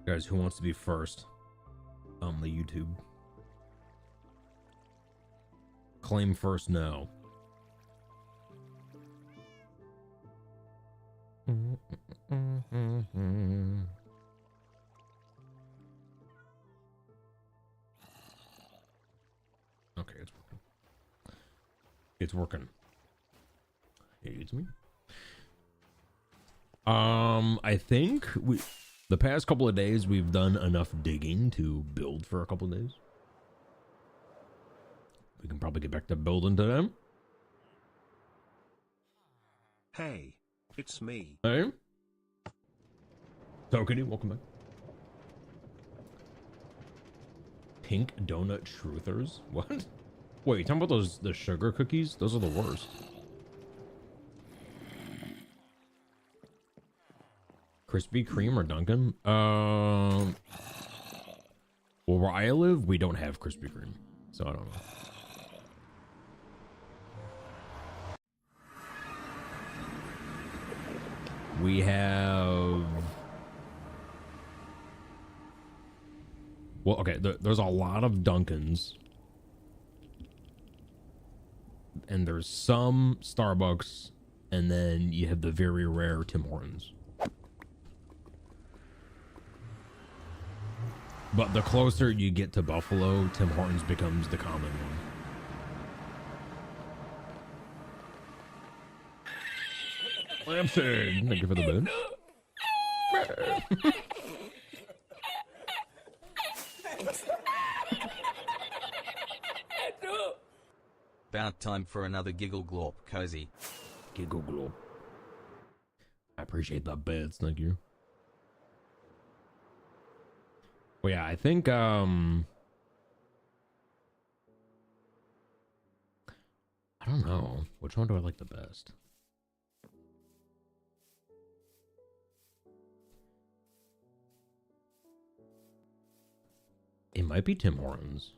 Guys, who wants to be first on the YouTube? Claim first now. Okay, it's working. It's working. It's me. I think the past couple of days we've done enough digging to build for a couple of days. We can probably get back to building to them. Hey, it's me. Hey. Tokeny, welcome back. Pink donut truthers? What? Wait, you talking about the sugar cookies? Those are the worst. Krispy Kreme or Dunkin'? Well, where I live, we don't have Krispy Kreme, so I don't know. We have... Well, okay, there's a lot of Dunkins. And there's some Starbucks, and then you have the very rare Tim Hortons. But the closer you get to Buffalo, Tim Hortons becomes the common one. Lampshade, thank you for the bed. About time for another giggle glorp, cozy. Giggle glorp. I appreciate the beds, thank you. Well, yeah, I think I don't know. Which one do I like the best? It might be Tim Hortons.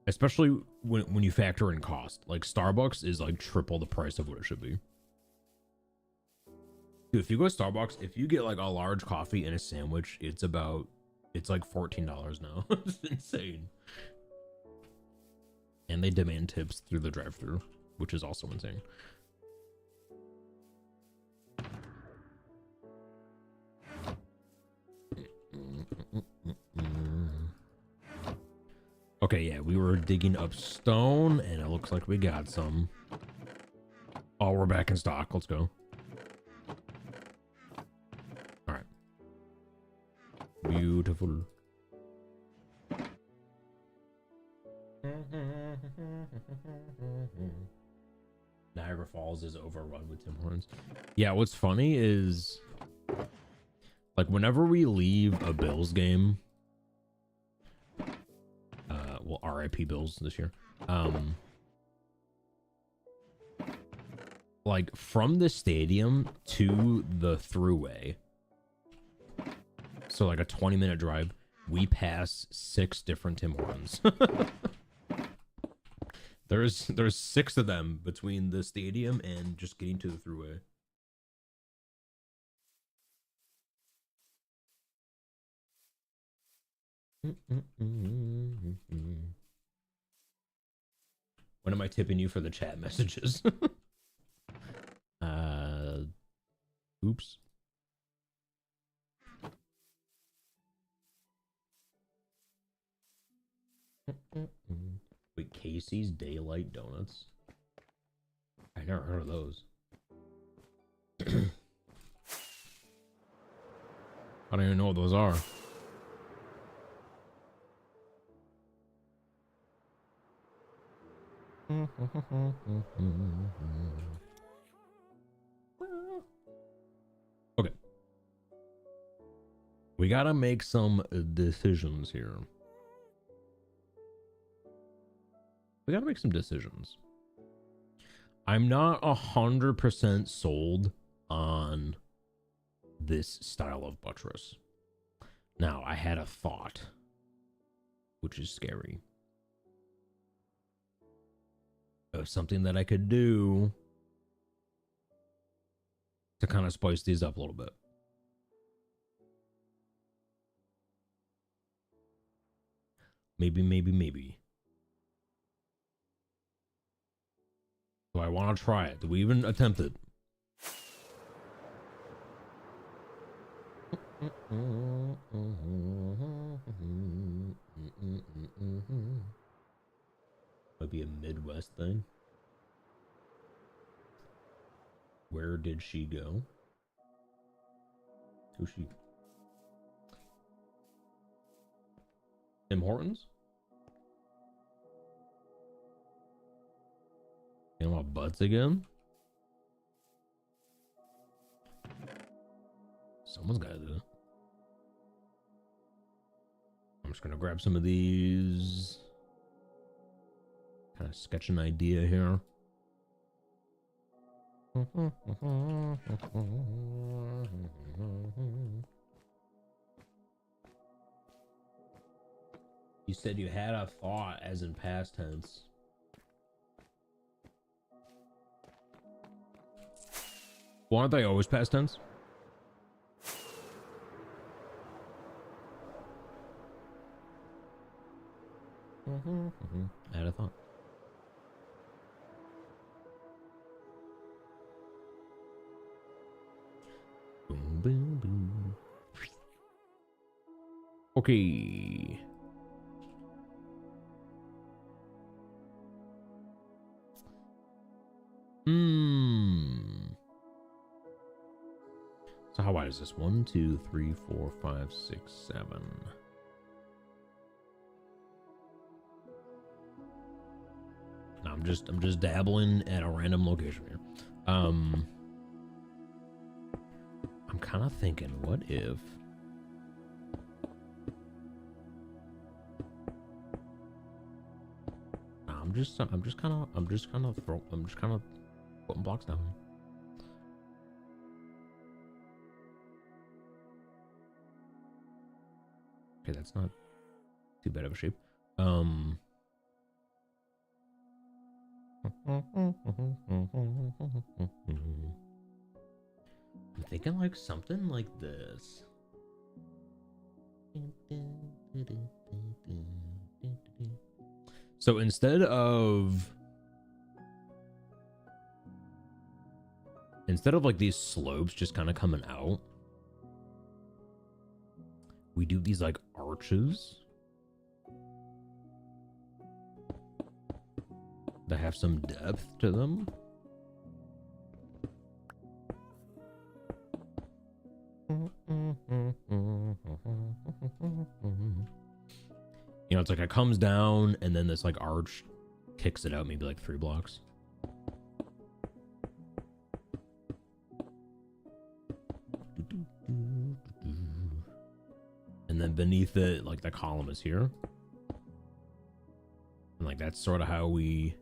Especially when you factor in cost. Like Starbucks is like triple the price of what it should be. Dude, if you go to Starbucks, if you get like a large coffee and a sandwich, it's like $14 now. It's insane. And they demand tips through the drive-thru, which is also insane. Okay, yeah, we were digging up stone, and it looks like we got some. Oh, we're back in stock. Let's go. All right. Beautiful. Niagara Falls is overrun with Tim Hortons. Yeah, what's funny is, like, whenever we leave a Bills game, well, RIP Bills this year. Like from the stadium to the thruway, so like a 20-minute drive, we pass 6 different Tim Hortons. There's 6 of them between the stadium and just getting to the thruway. When am I tipping you for the chat messages? Oops. Wait, Casey's Daylight Donuts? I never heard of those. I don't even know what those are. Okay. We gotta make some decisions here. We gotta make some decisions. I'm not 100% sold on this style of buttress. Now, I had a thought, which is scary. Something that I could do to kind of spice these up a little bit. Maybe. Do I want to try it? Do we even attempt it? Might be a Midwest thing. Where did she go? Who's she? Tim Hortons? You know about butts again? Someone's gotta do it. I'm just gonna grab some of these. Kind of sketch an idea here. You said you had a thought as in past tense. Well, aren't they always past tense? I had a thought. Boom, boom, boom. Okay. So how wide is this? 1, 2, 3, 4, 5, 6, 7. No, I'm just dabbling at a random location here. I'm kind of thinking, what if I'm just kind of putting blocks down. Okay, that's not too bad of a shape. I'm thinking like something like this. So instead of like these slopes just kind of coming out, we do these like arches that have some depth to them. You know, it's like it comes down and then this like arch kicks it out maybe like 3 blocks. And then beneath it, like the column is here. And like that's sort of how we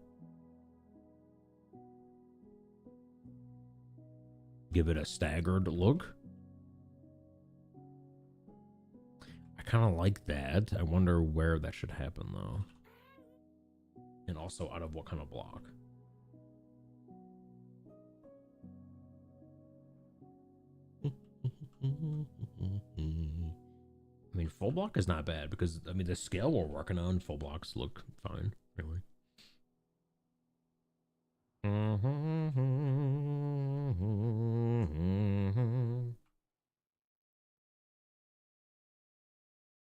give it a staggered look. I kind of like that. I wonder where that should happen though. And also out of what kind of block. I mean, full block is not bad because, I mean, the scale we're working on, full blocks look fine, really.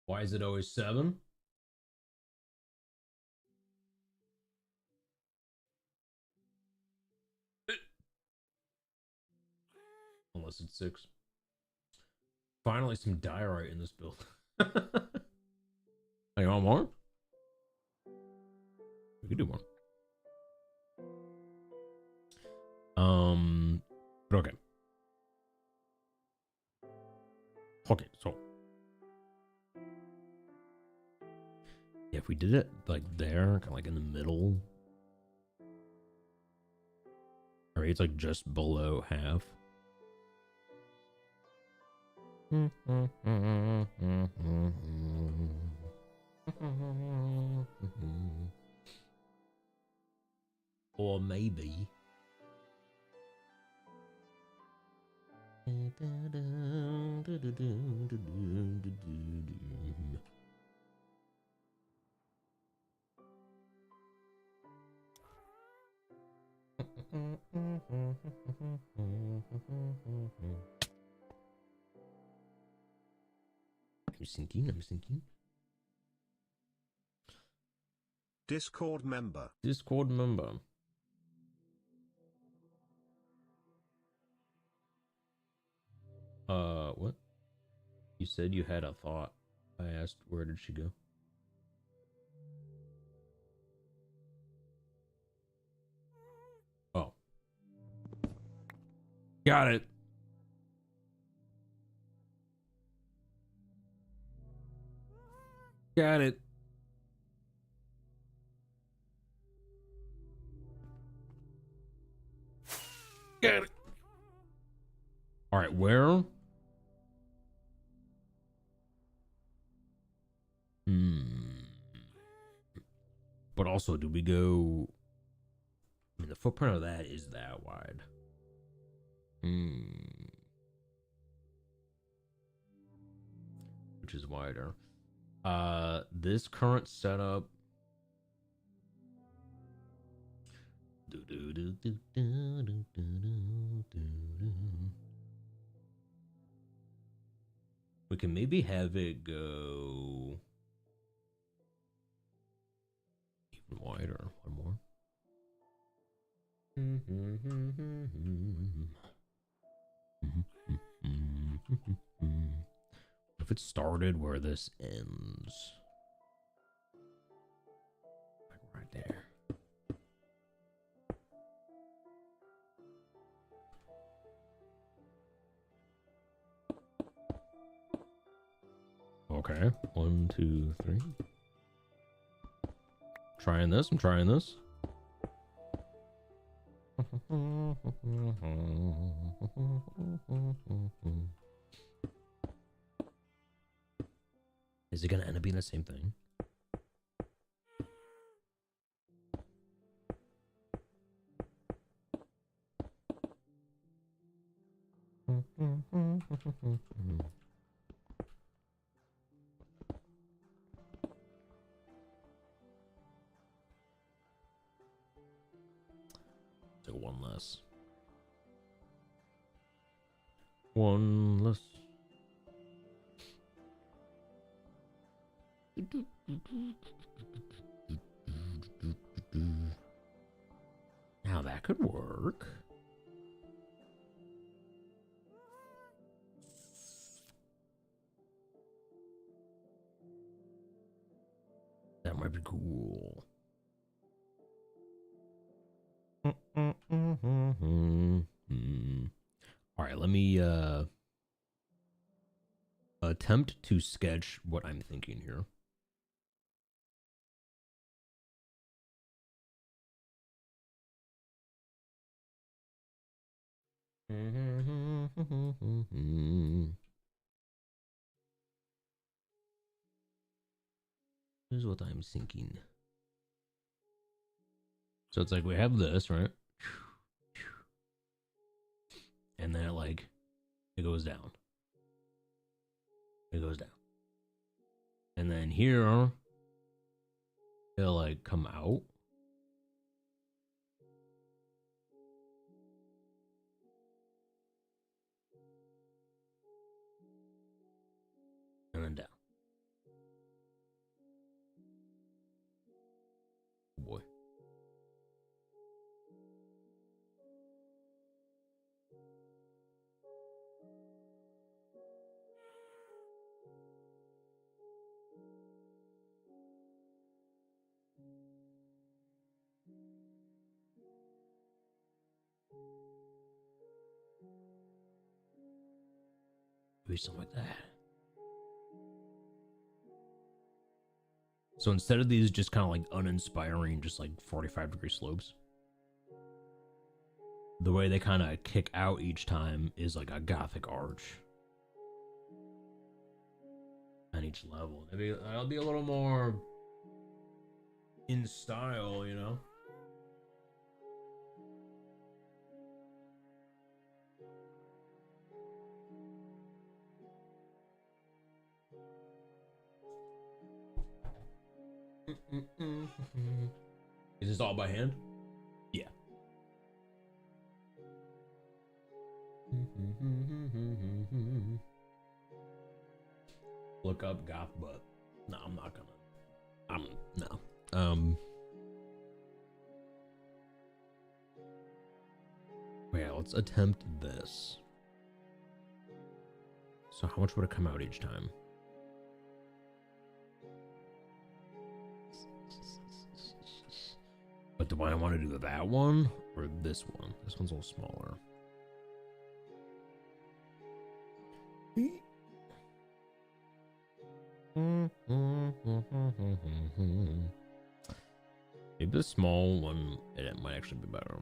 Why is it always 7? Unless it's 6. Finally, some diorite in this build. Hey, you want more? We could do more. But okay. Okay, so yeah, if we did it like there, kind of like in the middle, or it's like just below half. Or maybe I'm thinking. Discord member. Discord member. What? You said you had a thought. I asked, where did she go? Oh. Got it. Got it. Got it. All right, where? But also, do we go? I mean, the footprint of that is that wide. Which is wider. This current setup. We can maybe have it go even wider. One more. If it started where this ends, like right there. Okay, 1, 2, 3. Trying this. I'm trying this. Is it gonna end up being the same thing? Take one less. One less. Now that could work. That might be cool. All right, let me attempt to sketch what I'm thinking here. Here's what I'm thinking. So it's like we have this, right? And then it goes down. It goes down. And then here, it'll like come out. And then down. Oh boy. Maybe something like that. So instead of these just kind of like uninspiring, just like 45-degree slopes, the way they kind of kick out each time is like a Gothic arch on each level. Maybe that'll be a little more in style, you know? Is this all by hand? Yeah. Look up goth butt. No, I'm not gonna. No. Yeah, let's attempt this. So how much would it come out each time? But do I want to do that one or this one? This one's a little smaller. Maybe the small one, it might actually be better.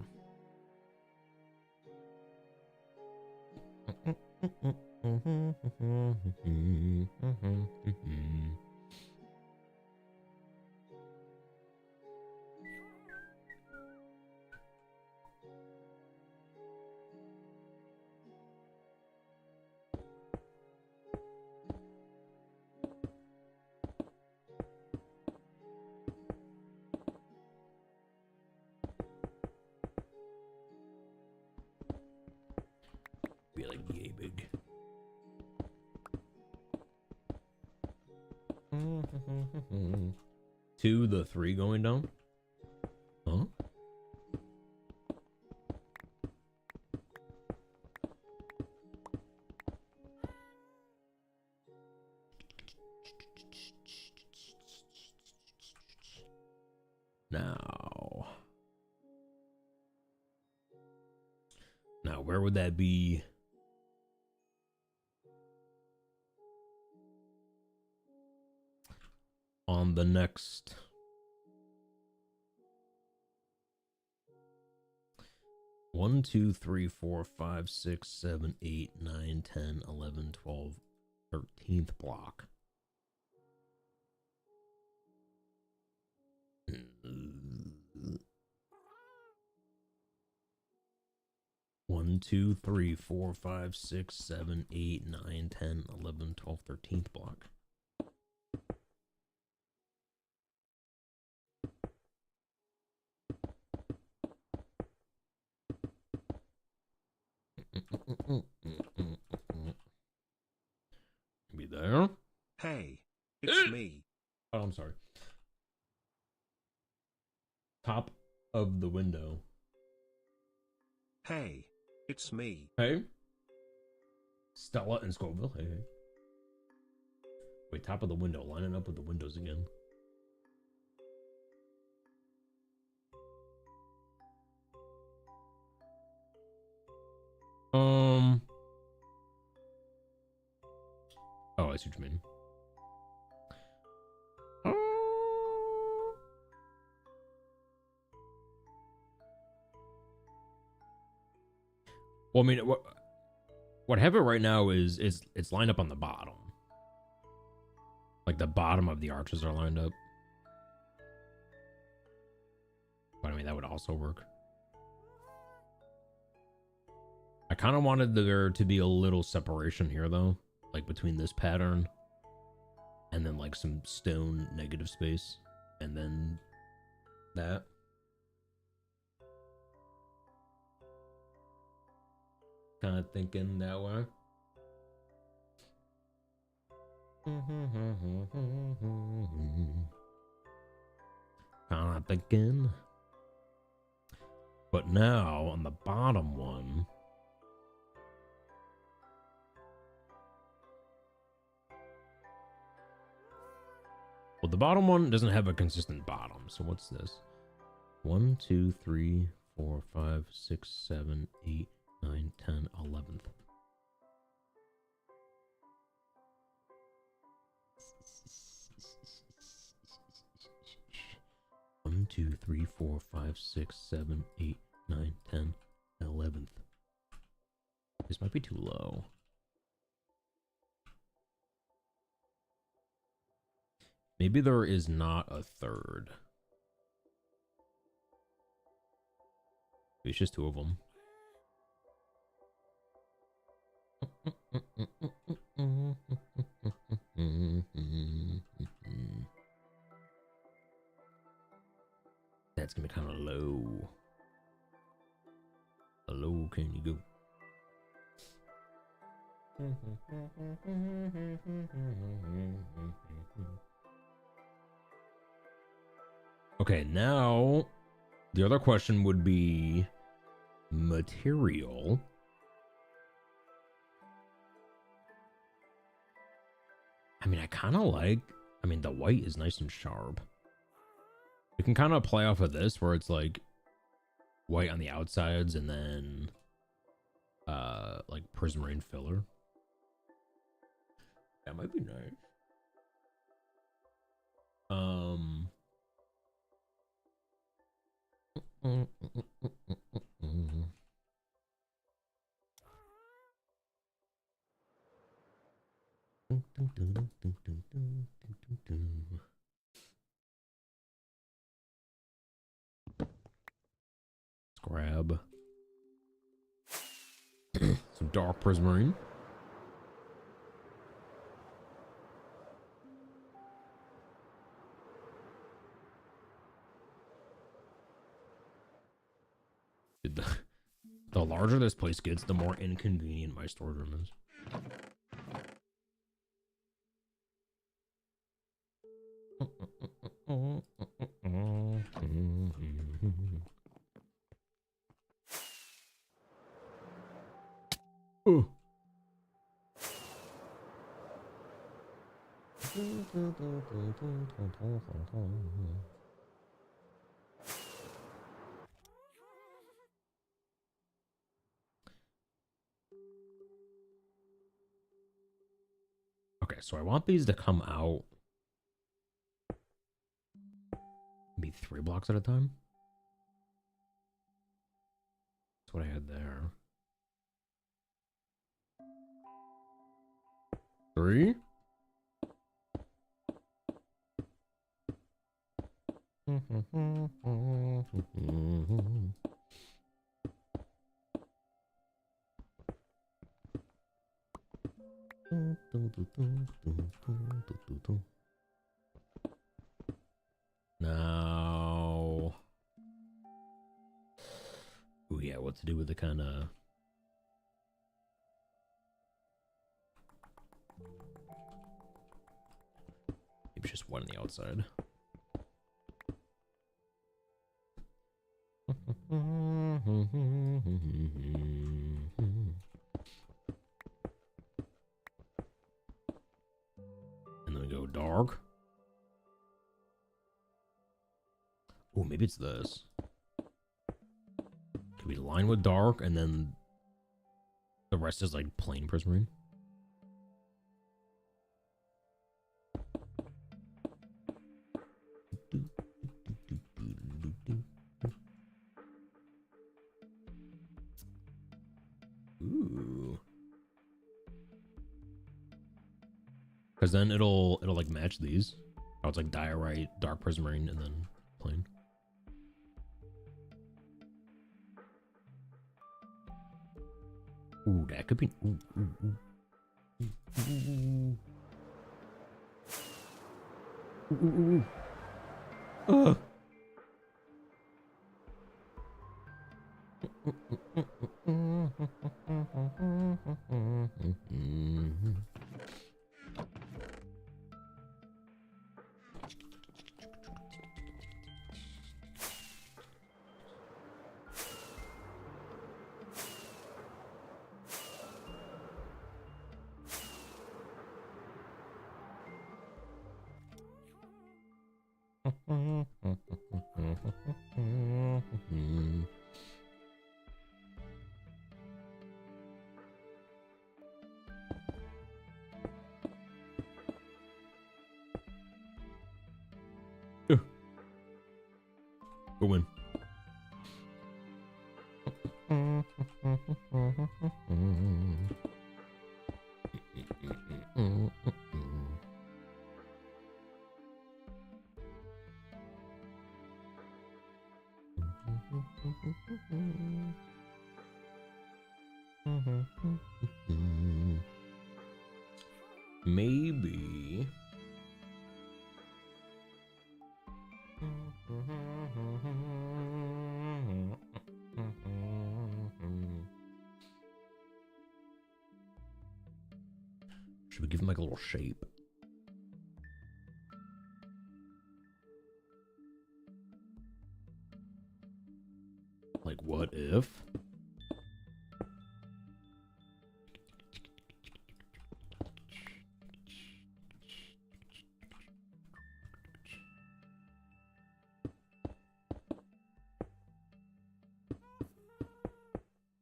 Be like yay big. To the 3 going down? Huh? Now where would that be? On the next 1, 2, 3, 4, 5, 6, 7, 8, 9, 10, 11, 12, 13th block. One, 2, 3, 4, 5, 6, 7, 8, 9, 10, 11, 12, 13th block. Be there. Hey, it's me. Oh, I'm sorry. Top of the window. Hey, it's me. Hey. Stella and Scoville. Hey, hey. Wait, top of the window. Line it up with the windows again. Oh, I see what you mean. Well, I mean, what I have it right now is it's lined up on the bottom. Like the bottom of the arches are lined up. But I mean, that would also work. I kind of wanted there to be a little separation here, though. Like between this pattern and then like some stone negative space. And then that. Kind of thinking that way. Kind of thinking. But now on the bottom one. Well, the bottom one doesn't have a consistent bottom. So what's this? 1, 2, 3, 4, 5, 6, 7, 8, 9, 10, 11th. One, 2, 3, 4, 5, 6, 7, 8, 9, 10, 11th. This might be too low. Maybe there is not a third. It's just 2 of them. Hello. Hello, can you go? Okay, now the other question would be material. I mean, the white is nice and sharp. We can kind of play off of this where it's like white on the outsides and then like prismarine filler. That might be nice. Let's grab some dark prismarine. The larger this place gets, the more inconvenient my storage room is. Ooh. Okay, so I want these to come out maybe 3 blocks at a time. That's what I had there. 3. Now, oh yeah, what to do with the kind of maybe just one on the outside. And then we go dark. Oh, maybe it's this. Could be lined with dark, and then the rest is like plain prismarine. Ooh. Because then it'll like match these. Oh, it's like diorite, dark prismarine, and then plain. Ooh, that could be. Ooh, ooh, ooh. Ooh, ooh, ooh. Ooh. Go win. Maybe. Should we give him like a little shape? Like, what if?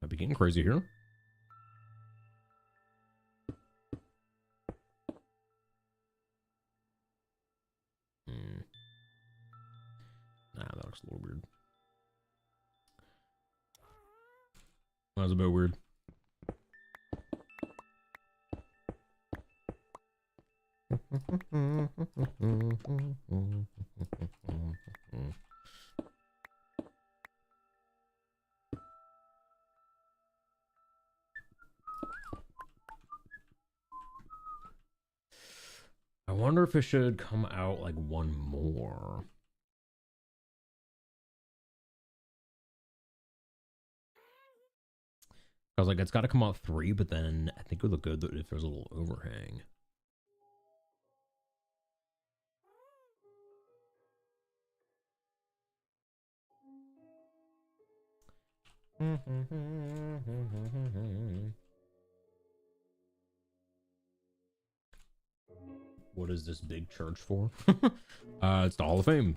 I'd be getting crazy here. Nah, that looks a little weird. That was a bit weird. I wonder if it should come out like one more. I was like, it's got to come out 3, but then I think it would look good if there's a little overhang. What is this big church for? It's the Hall of Fame.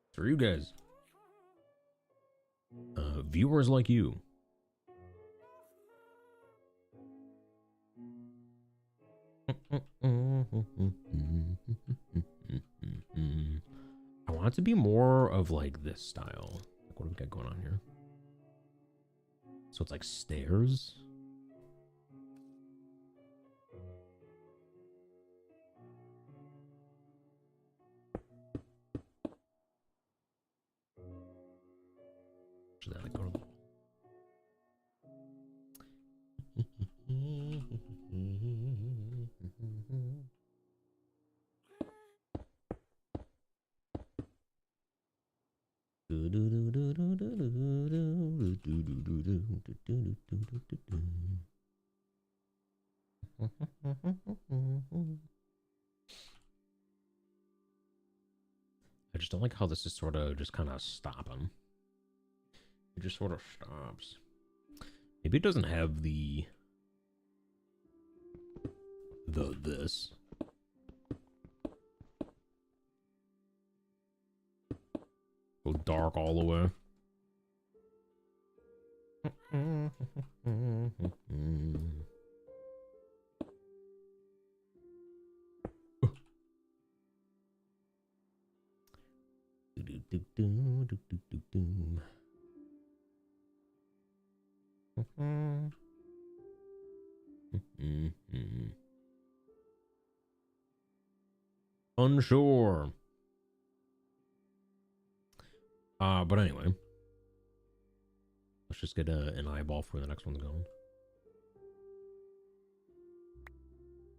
It's for you guys. Viewers like you. I want it to be more of like this style. Like, what do we got going on here? So it's like stairs. Should that like go to I just don't like how this is sort of just kind of stopping. It just sort of stops. Maybe it doesn't have the this. Go dark all the way. Unsure. But anyway, let's just get an eyeball for the next one's going.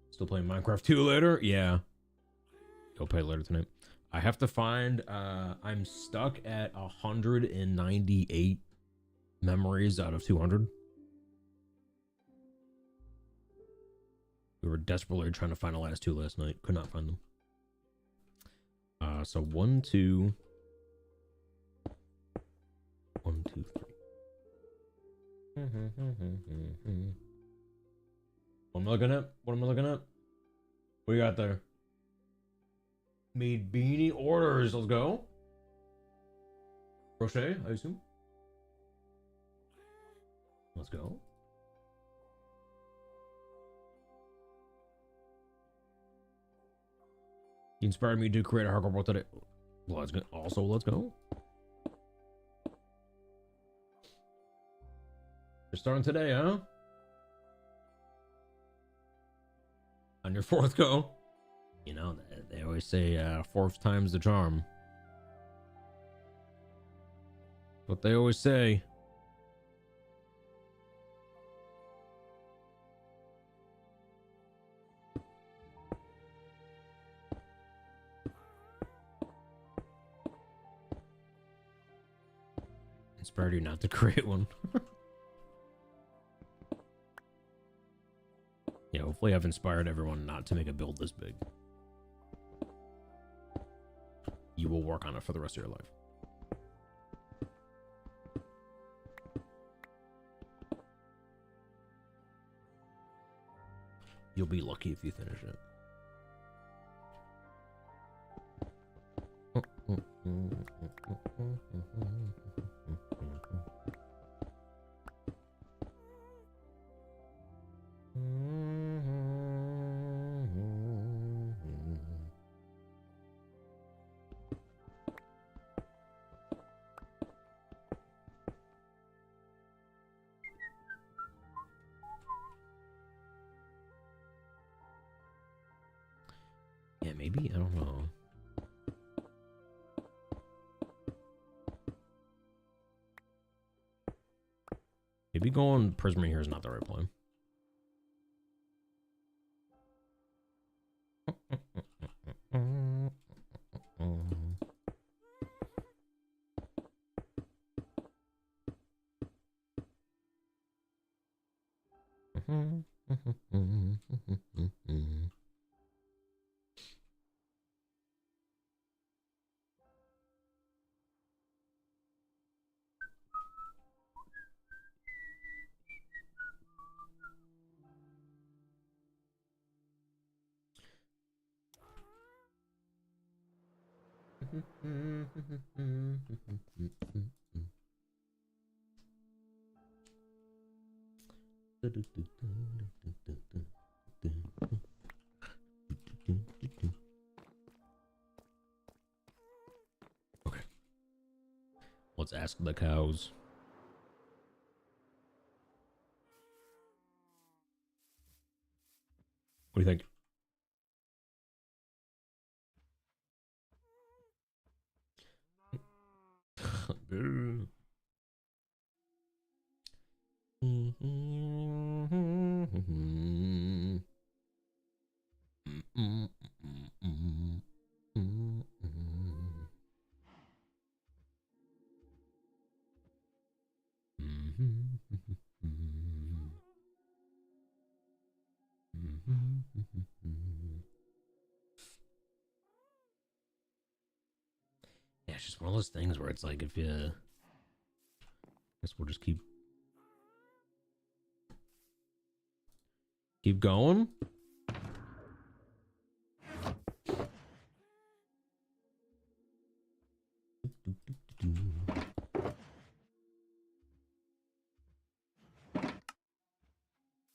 Still playing Minecraft 2 later? Yeah. Go play later tonight. I have to find, I'm stuck at 198 memories out of 200. We were desperately trying to find the last 2 last night. Could not find them. So 1, 2. 1, 2, 3. What am I looking at? What am I looking at? What you got there? Made beanie orders. Let's go. Crochet, I assume. Let's go. You inspired me to create a hardcore book today. Let's go. Also, let's go. You're starting today, huh? On your 4th go. You know, they always say 4th time's the charm. What they always say. Inspired you not to create one. Yeah, hopefully I've inspired everyone not to make a build this big. You will work on it for the rest of your life. You'll be lucky if you finish it. Yeah, maybe, I don't know. Maybe going Prism here is not the right plan. Okay. Let's ask the cows. What do you think? Yeah, it's just one of those things where it's like, if you, I guess we'll just keep going.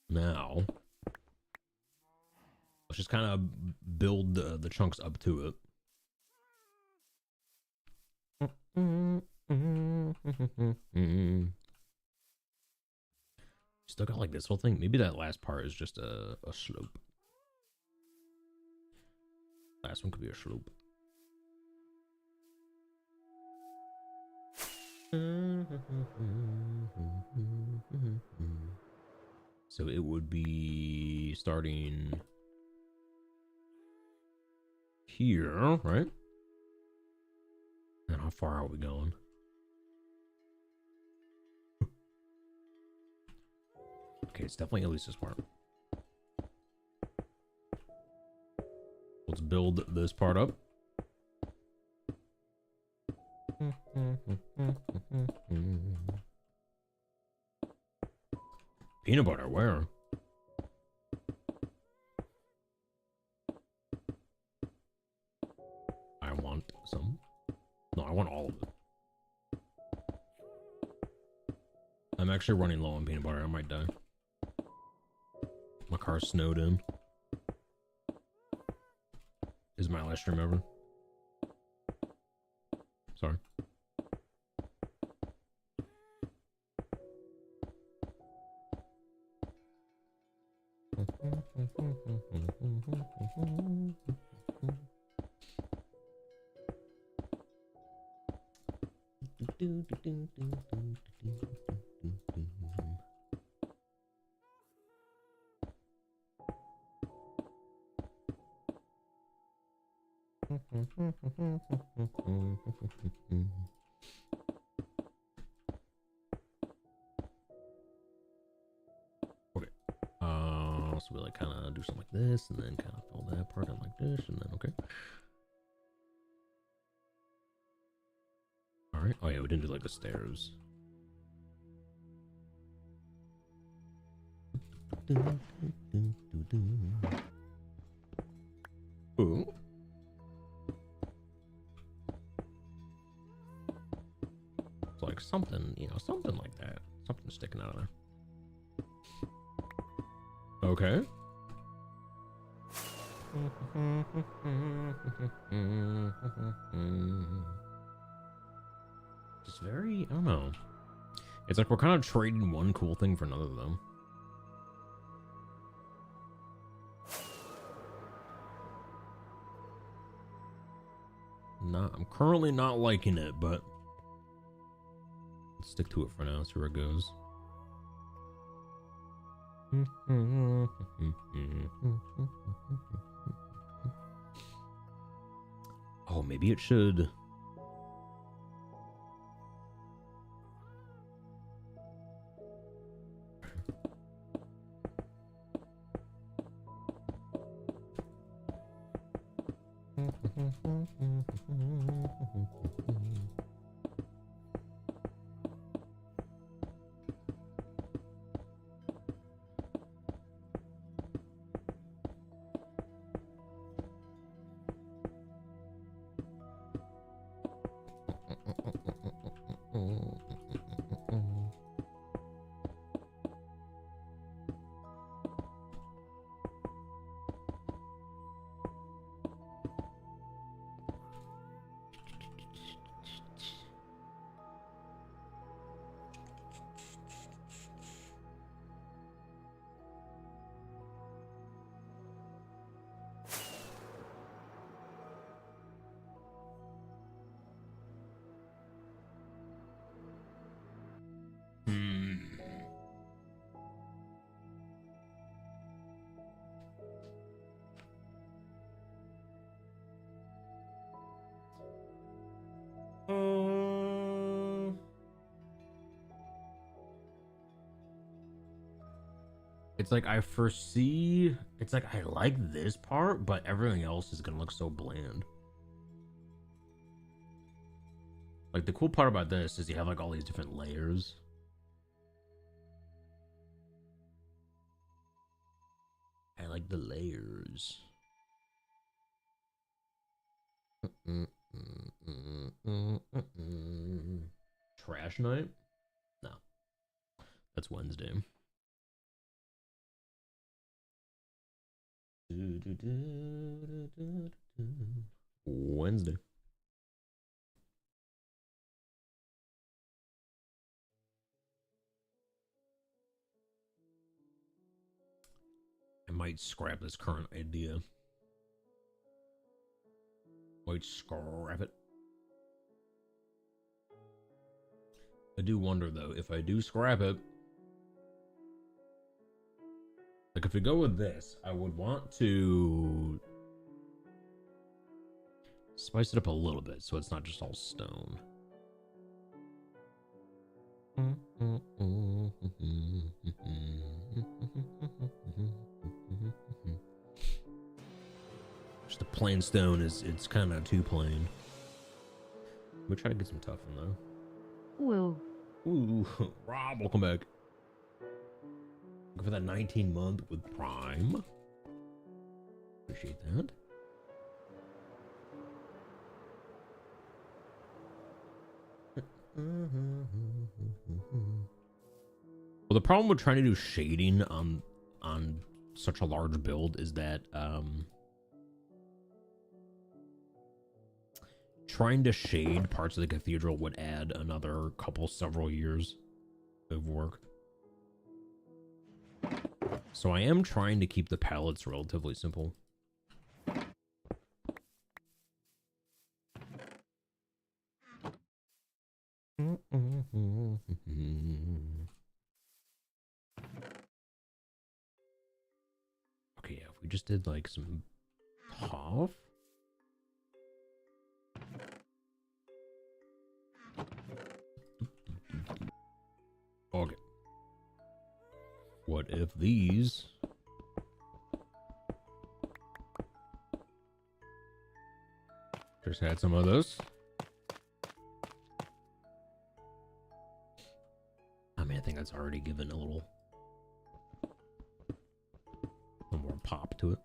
Now, let's just kind of build the chunks up to it. Still got like this whole thing. Maybe that last part is just a slope. Last one could be a slope. So it would be starting here, right? And how far are we going? Okay, it's definitely at least this part. Let's build this part up. Peanut butter, where? I want some. No, I want all of it. I'm actually running low on peanut butter. I might die. My car's snowed in. This is my last stream ever. Sorry. Okay. So we like kind of do something like this, and then kind of fill that part in like this, and then okay. All right. Oh yeah, we didn't do like the stairs. Ooh. It's like something, you know, something like that. Something sticking out of there. Okay. It's very, I don't know. It's like we're kind of trading one cool thing for another, though. I'm currently not liking it, but let's stick to it for now. See where it goes. Oh, maybe it should. It's like I foresee, it's like I like this part, but everything else is gonna look so bland. Like the cool part about this is you have like all these different layers. I like the layers. Trash night? No. That's Wednesday. Wednesday. I might scrap this current idea. Might scrap it. I do wonder though, if I do scrap it, like if we go with this, I would want to spice it up a little bit so it's not just all stone. Just the plain stone it's kind of too plain. We try to get some tough in though. Whoa. Ooh, Rob, welcome back. Looking for that 19-month with Prime. Appreciate that. Well, the problem with trying to do shading on such a large build is that trying to shade parts of the cathedral would add another several years of work. So I am trying to keep the palettes relatively simple. Okay, yeah, if we just did like some tough. Okay. What if these just had some of this. I mean, I think that's already given a little more pop to it.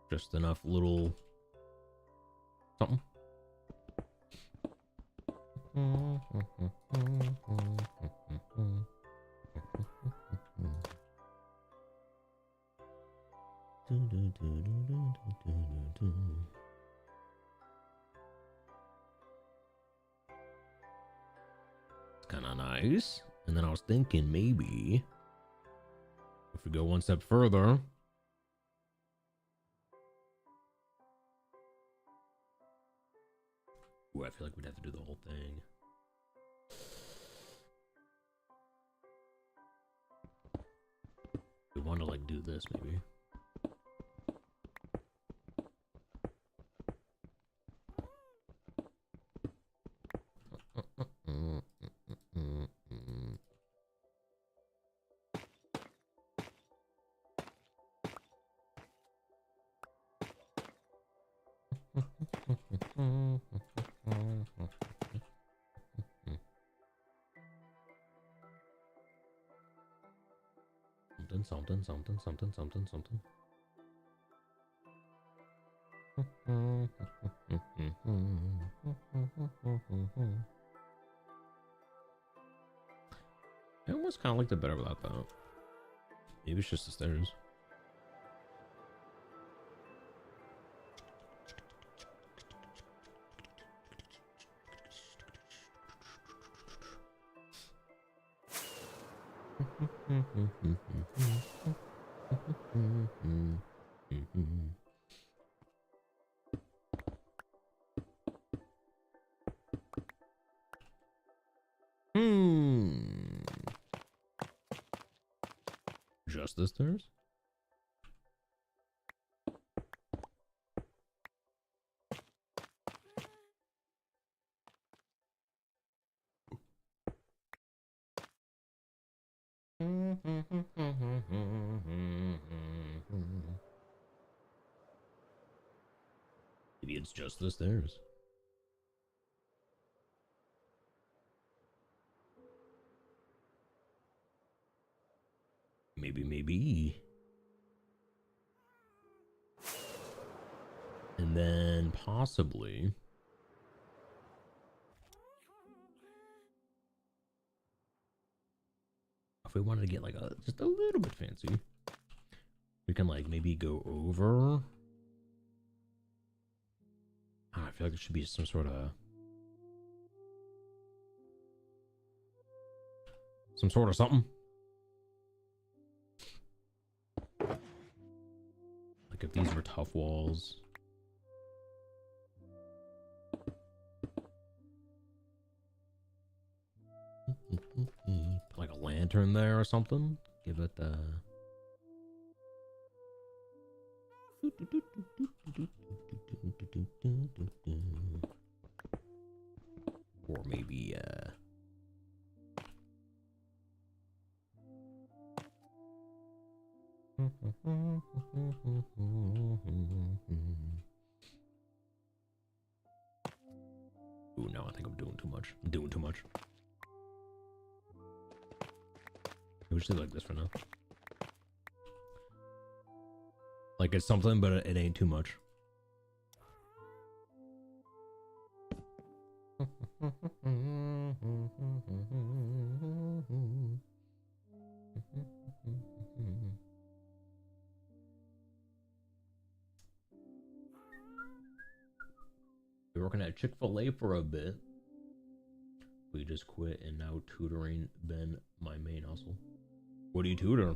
Just enough little something. It's kind of nice. And then I was thinking maybe if we go one step further, ooh, I feel like we'd have to do the whole thing. We want to like do this maybe. Something. I almost kind of liked it better without that. Maybe it's just the stairs. Just the stairs? Maybe it's just the stairs. Maybe. And then possibly if we wanted to get like just a little bit fancy, we can like maybe go over. I feel like there should be some sort of something. Like if these were tough walls. Put like a lantern there or something. Give it the or maybe ooh, no, I think I'm doing too much. We should do like this for now. Like it's something, but it ain't too much. We're working at Chick-fil-A for a bit. We just quit and now tutoring been my main hustle. What do you tutor?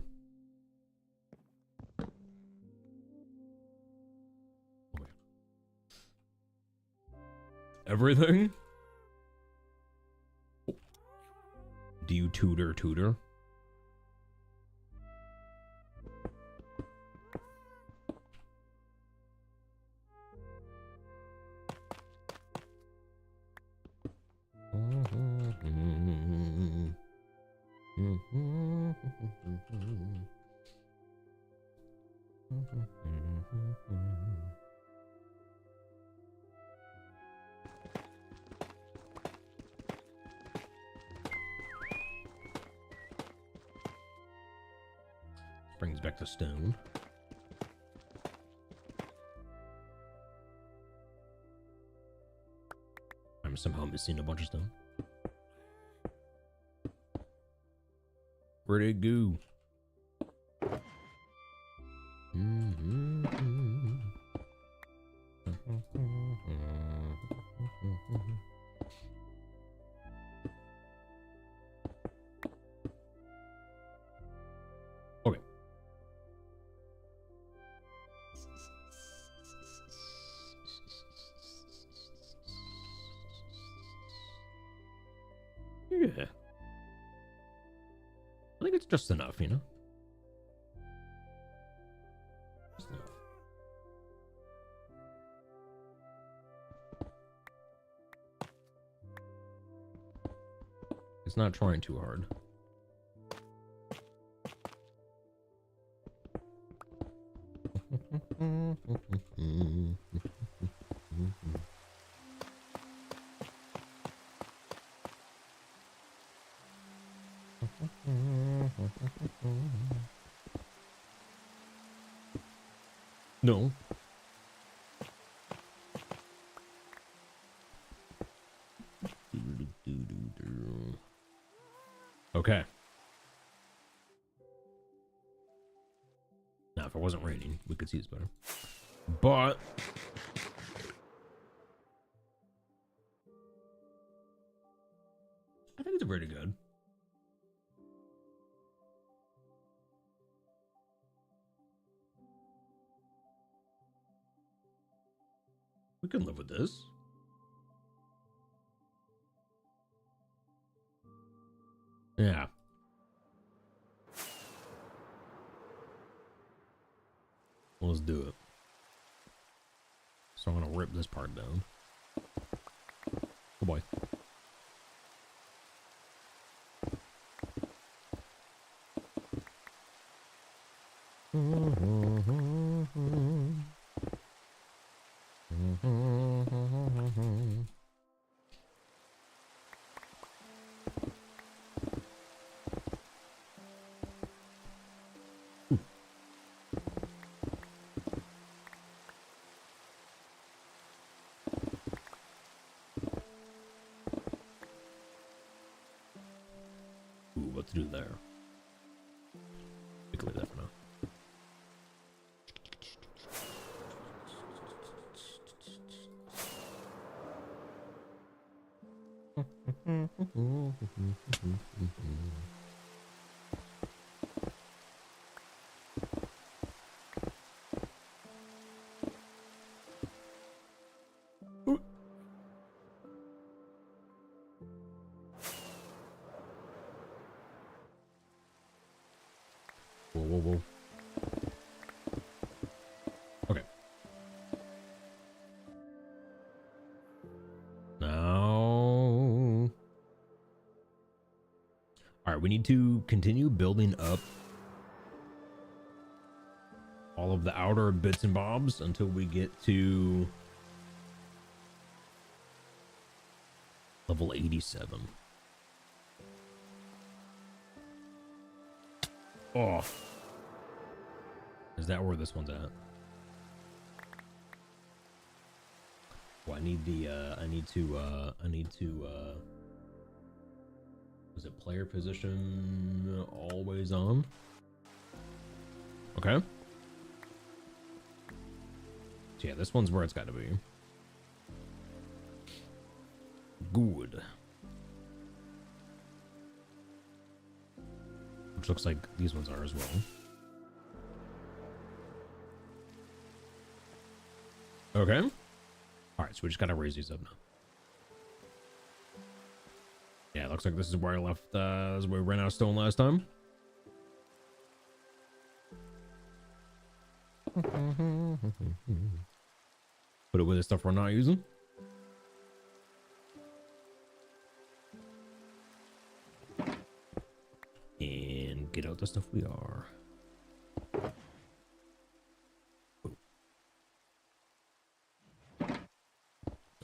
Everything? Do you tutor? Brings back the stone. I'm somehow missing a bunch of stone. Where'd it go? Okay. Yeah. I think it's just enough, you know? Just enough. It's not trying too hard. No. Okay. Now, if it wasn't raining, we could see this better. But I think it's pretty good. We can live with this. Yeah. Let's do it. So I'm gonna rip this part down. Oh boy. Ooh, what to do there? We can leave that for now. Whoa, whoa, whoa. Okay. Now. All right, we need to continue building up all of the outer bits and bobs until we get to level 87. Oh. Is that where this one's at? Well, I need the, I need to, is it player position always on? Okay. So yeah, this one's where it's got to be. Good. Which looks like these ones are as well. Okay. All right, so we just gotta raise these up now. Yeah, it looks like this is where I left, this is where we ran out of stone last time. Put it with the stuff we're not using. And get out the stuff we are.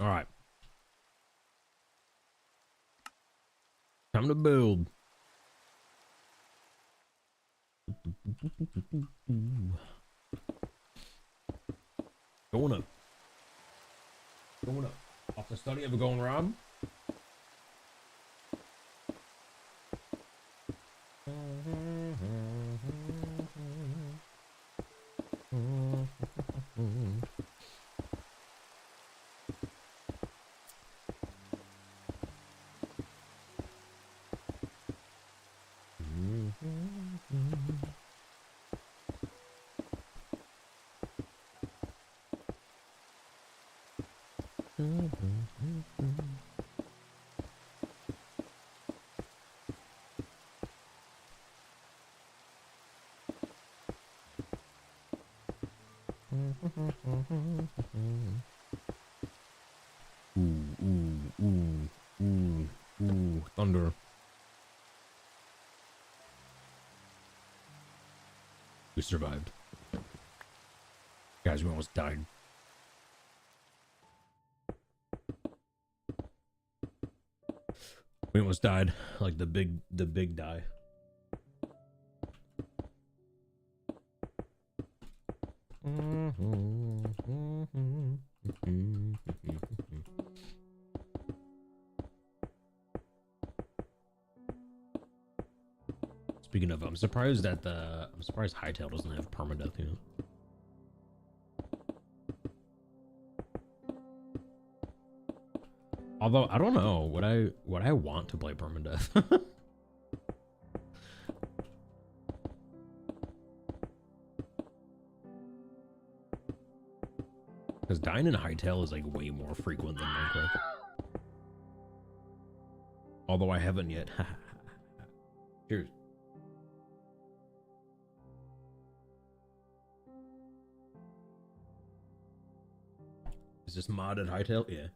All right. Time to build. Going up. Going up. Off the study of a going Rob. Ooh, thunder. We survived. Guys, we almost died. We almost died. Like the big die. Speaking of, I'm surprised Hightail doesn't have permadeath, you know. Although I don't know, would I want to play permadeath? Because dying in Hightail is like way more frequent than Minecraft. Although I haven't yet. Cheers. Is this modded Hightail? Yeah.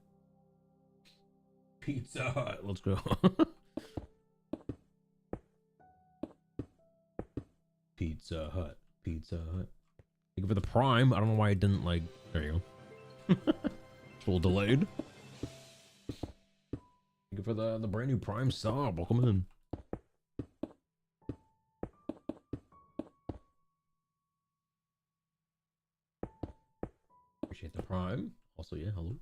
Pizza Hut. Let's go. Pizza Hut. Pizza Hut. Thank you for the Prime. I don't know why I didn't like. There you go. It's a little delayed. Thank you for the brand new Prime sub. Welcome in. Appreciate the Prime. Also, yeah, hello.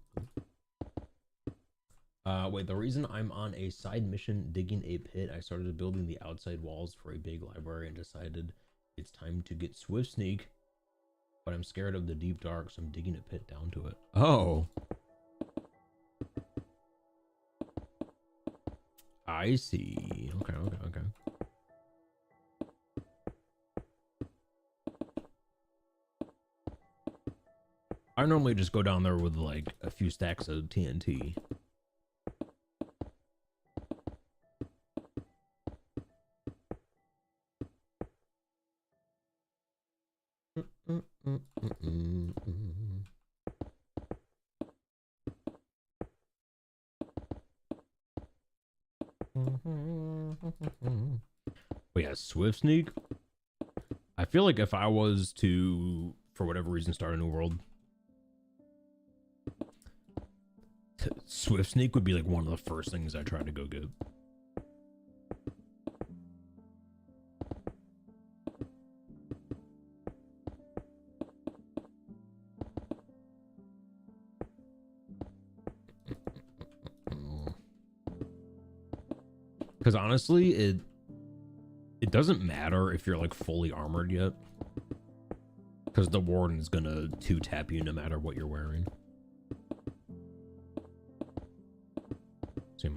Wait, the reason I'm on a side mission digging a pit, I started building the outside walls for a big library and decided it's time to get Swift Sneak, but I'm scared of the deep dark, so I'm digging a pit down to it. Oh. I see. Okay. I normally just go down there with like a few stacks of TNT. But yeah, Swift Sneak. I feel like if I was to, for whatever reason, start a new world, Swift Sneak would be like one of the first things I try to go get. Because honestly, it doesn't matter if you're like fully armored yet, because the warden is gonna 2-tap you no matter what you're wearing. So you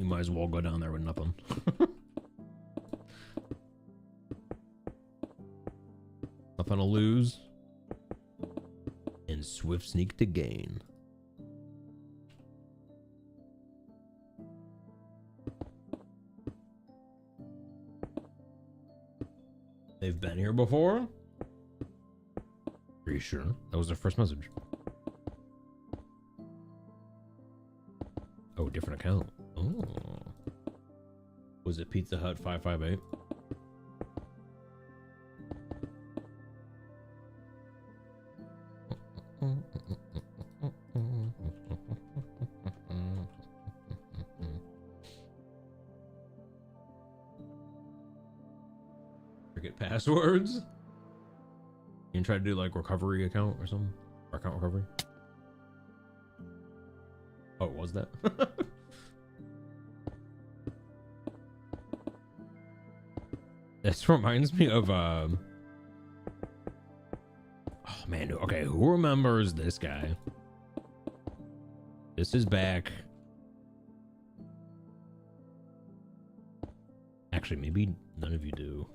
might as well go down there with nothing. Nothing to lose, and Swift Sneak to gain. They've been here before? Are you sure? That was their first message. Oh, different account. Oh. Was it Pizza Hut 558? passwords. You can try to do like recovery account or something, or account recovery. Oh, was that? This reminds me of oh man, okay, who remembers this guy? This is back. Actually, maybe none of you do.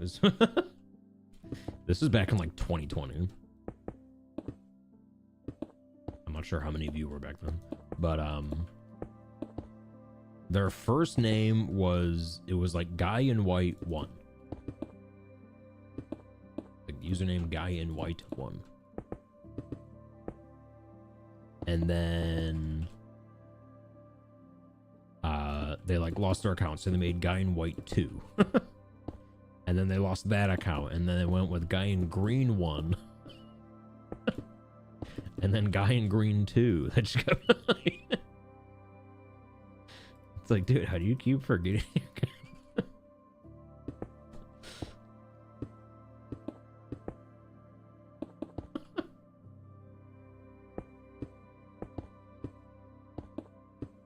This is back in like 2020. I'm not sure how many of you were back then, but their first name was, it was like Guy in White 1. Like username Guy in White 1. And then they like lost their account, so they made Guy in White 2. And then they lost that account, and then they went with Guy in Green 1. And then Guy in Green 2. That just kept it's like, dude, how do you keep forgetting your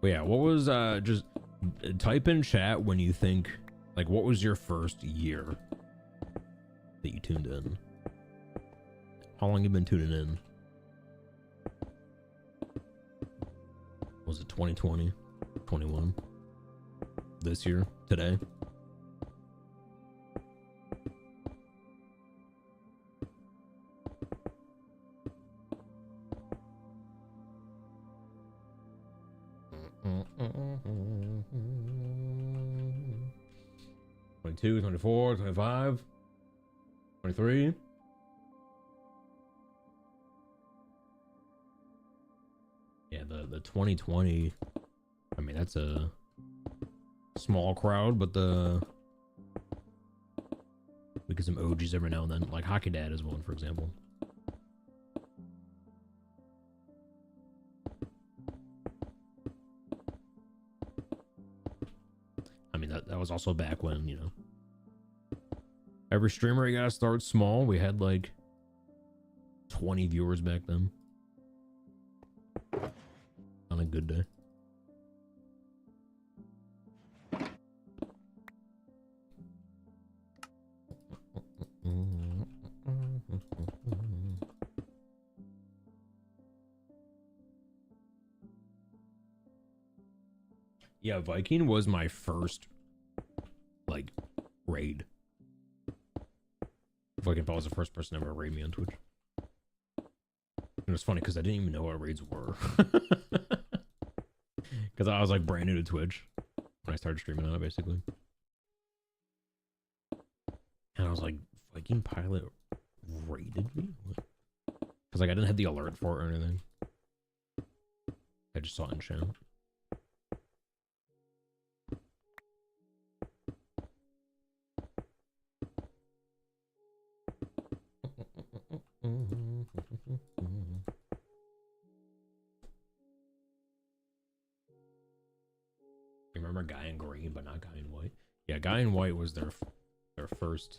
Well, yeah, what was just type in chat when you think, like, what was your first year that you tuned in? How long you been tuning in? Was it 2020, 21, this year, today? Two, 24, 25, 23. Yeah, the 2020, I mean, that's a small crowd, but we get some OGs every now and then, like Hockey Dad is one, for example. I mean, that was also back when, you know, every streamer you gotta start small. We had like 20 viewers back then. On a good day. Yeah, Viking was my first, like, raid. Viking Paul was the first person to ever raid me on Twitch. It was funny because I didn't even know what raids were. Because I was like brand new to Twitch when I started streaming on it, basically. And I was like, Viking Pilot raided me? Because like I didn't have the alert for it or anything. I just saw it in channel. You remember Guy in Green, but not Guy in White? Yeah, Guy in White was their first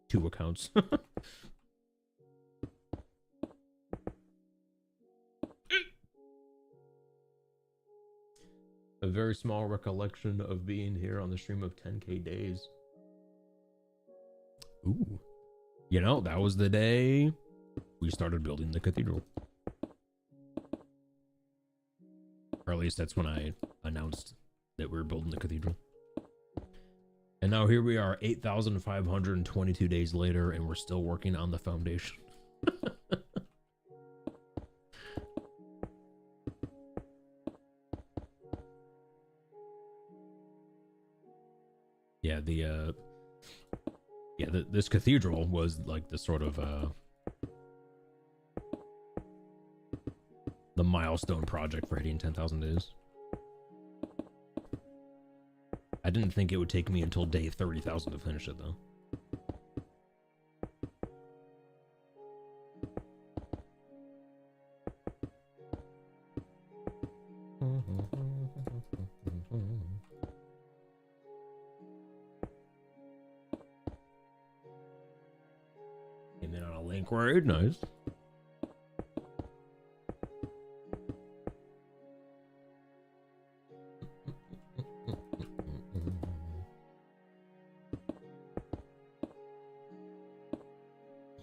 2 accounts. A very small recollection of being here on the stream of 10K days. Ooh. You know, that was the day we started building the cathedral. Or at least that's when I announced that we were building the cathedral. And now here we are 8,522 days later, and we're still working on the foundation. Yeah, this cathedral was like the sort of the milestone project for hitting 10,000 days. I didn't think it would take me until day 30,000 to finish it, though. Tank raid, nice.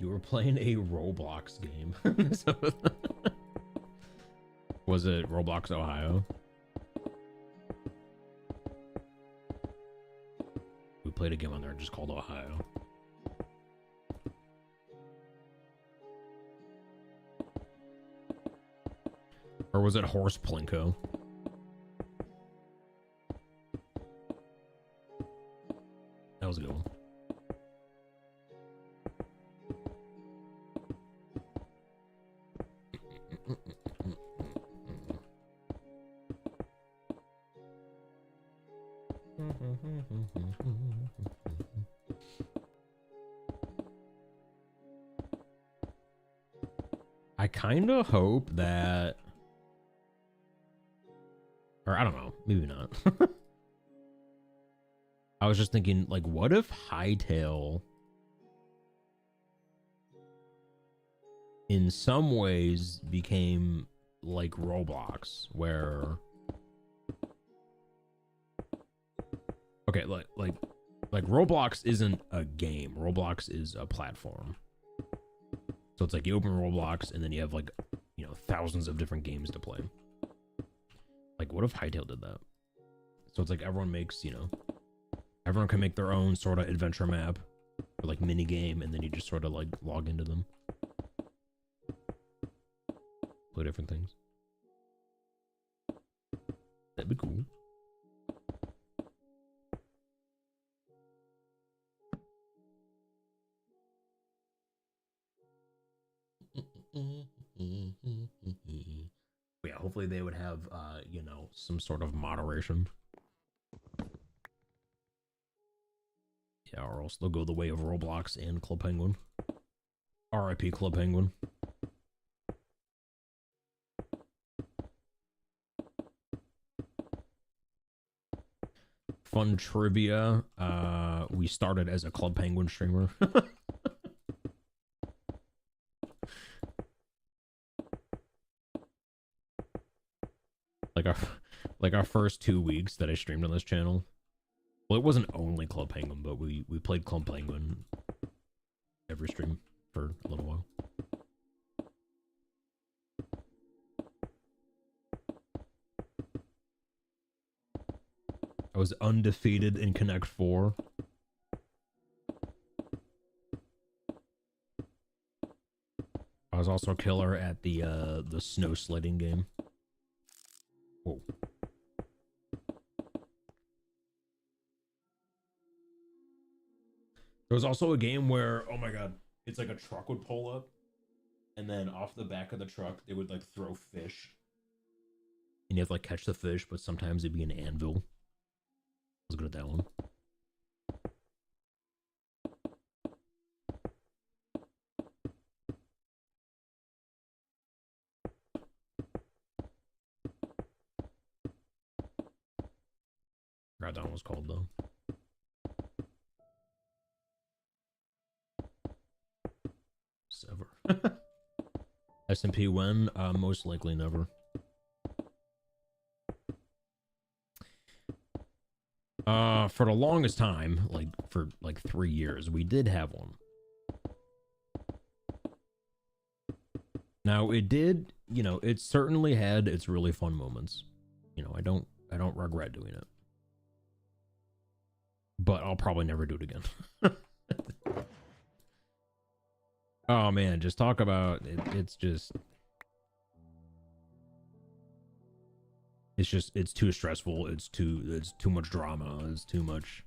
You were playing a Roblox game. Was it Roblox Ohio? We played a game on there just called Ohio. Or was it Horse Plinko? That was a good one. I kind of hope that, or I don't know, maybe not. I was just thinking, like, what if Hytale in some ways became like Roblox, where, okay, like Roblox isn't a game. Roblox is a platform. So it's like you open Roblox and then you have, like, you know, thousands of different games to play. Like, what if Hytale did that? So it's like everyone makes, you know, everyone can make their own sort of adventure map or like mini game, and then you just sort of like log into them, play different things. That'd be cool. Yeah, hopefully they would have, you know, some sort of moderation. Yeah, or else they'll go the way of Roblox and Club Penguin. RIP Club Penguin. Fun trivia. We started as a Club Penguin streamer. like our first 2 weeks that I streamed on this channel. Well, it wasn't only Club Penguin, but we played Club Penguin every stream for a little while. I was undefeated in Connect 4. I was also a killer at the snow sledding game. Whoa. There was also a game where, oh my god, it's like a truck would pull up, and then off the back of the truck, they would like throw fish. And you have to like catch the fish, but sometimes it'd be an anvil. I was good at that one. Forgot that one was called though. Sever. SMP when? Most likely never. For the longest time, like for like 3 years, we did have one. Now it did, you know, it certainly had its really fun moments. You know, I don't regret doing it. But I'll probably never do it again. Oh man, just talk about it, it's too stressful, it's too much drama, it's too much.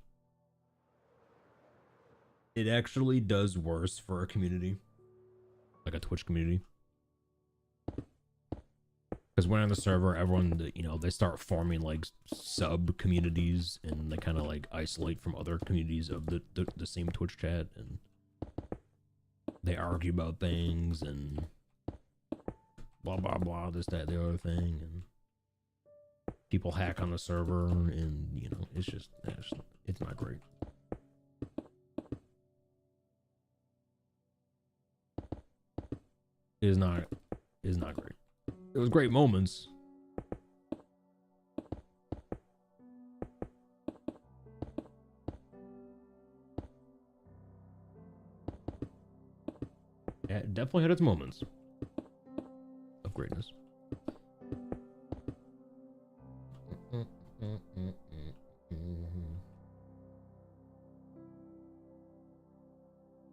It actually does worse for a community, like a Twitch community. Because when on the server, everyone, you know, they start forming like sub communities, and they kind of like isolate from other communities of the same Twitch chat, and they argue about things and blah blah blah, this that the other thing, and people hack on the server, and you know, it's not great. is not great. It was great moments. Yeah, it definitely had its moments of greatness.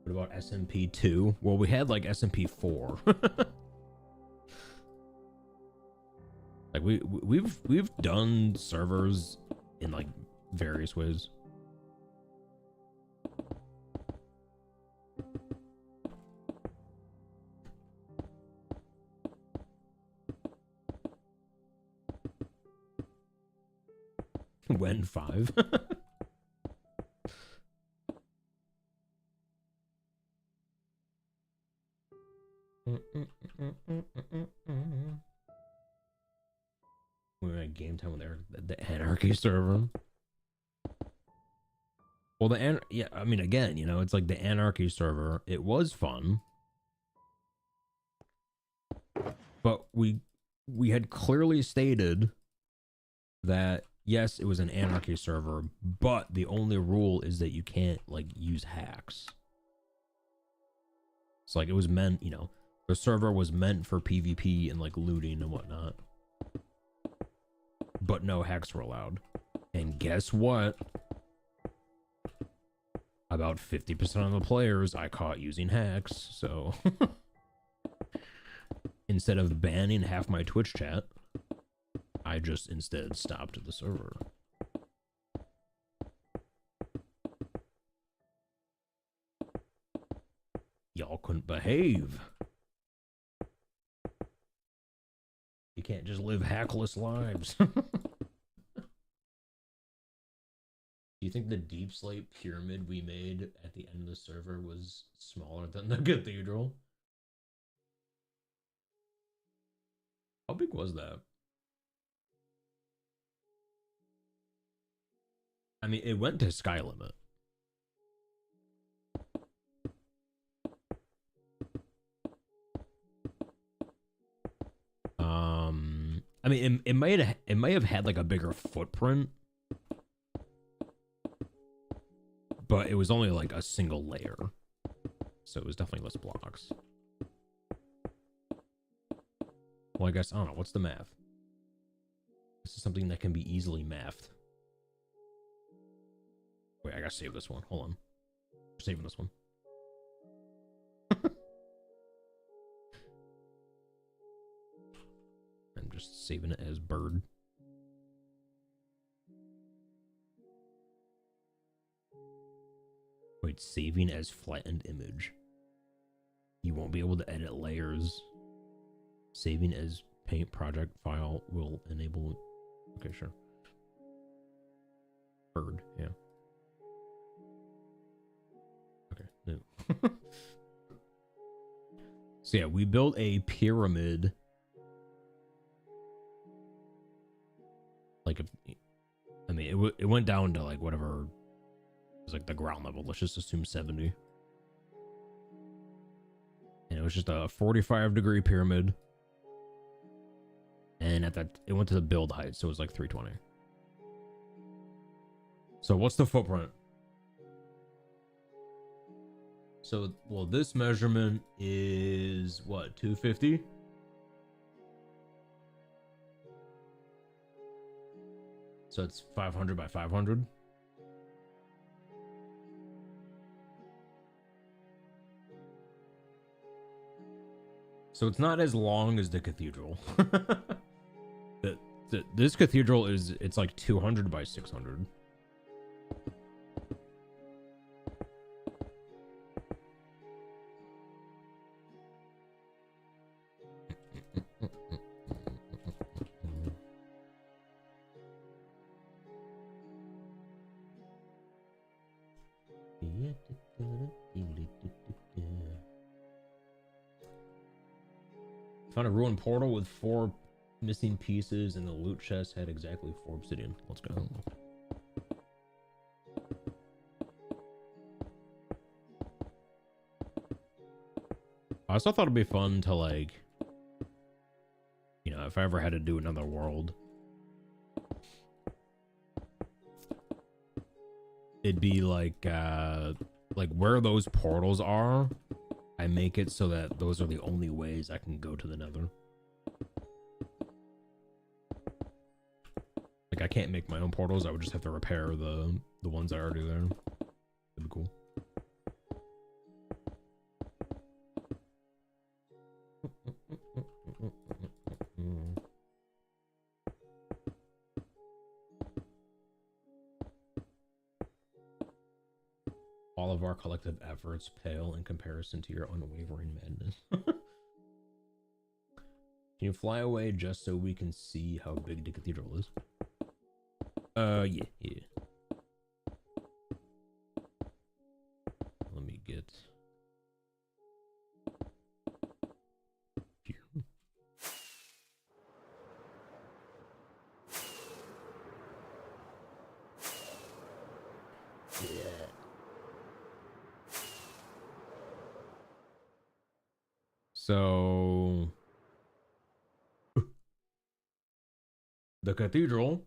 What about SMP 2? Well, we had like SMP 4. Like we've done servers in like various ways. When 5? We were at game time with the Anarchy server. Well, yeah, I mean, again, you know, it's like the Anarchy server. It was fun, but we had clearly stated that yes, it was an Anarchy server, but the only rule is that you can't like use hacks. It's like it was meant, you know, the server was meant for PvP and like looting and whatnot, but no hacks were allowed. And guess what? About 50% of the players I caught using hacks, so instead of banning half my Twitch chat, I just instead stopped the server. Y'all couldn't behave. You can't just live hackless lives. Do you think the deep slate pyramid we made at the end of the server was smaller than the cathedral? How big was that? I mean, it went to sky limit. I mean, it may have had like a bigger footprint, but it was only like a single layer, so it was definitely less blocks. Well, I guess I don't know. What's the math? This is something that can be easily mathed. Wait, I gotta save this one. Hold on. I'm saving this one. I'm just saving it as bird. Wait, saving as flattened image. You won't be able to edit layers. Saving as paint project file will enable. Okay, sure. Bird, yeah. Okay, no. So yeah, we built a pyramid. Like, I mean, it went down to like whatever. It was like the ground level. Let's just assume 70. And it was just a 45-degree pyramid. And at that, it went to the build height, so it was like 320. So what's the footprint? So, well, this measurement is what, 250? So it's 500 by 500. So it's not as long as the cathedral. This cathedral it's like 200 by 600. Found a ruined portal with 4 missing pieces, and the loot chest had exactly 4 obsidian. Let's go. I also thought it'd be fun to, like, you know, if I ever had to do another world, it'd be like where those portals are, I make it so that those are the only ways I can go to the Nether. Like, I can't make my own portals. I would just have to repair the ones that are already there. That'd be cool. All of our collective efforts pale in comparison to your unwavering madness. Can you fly away just so we can see how big the cathedral is? Yeah. Let me get here. Yeah. So the cathedral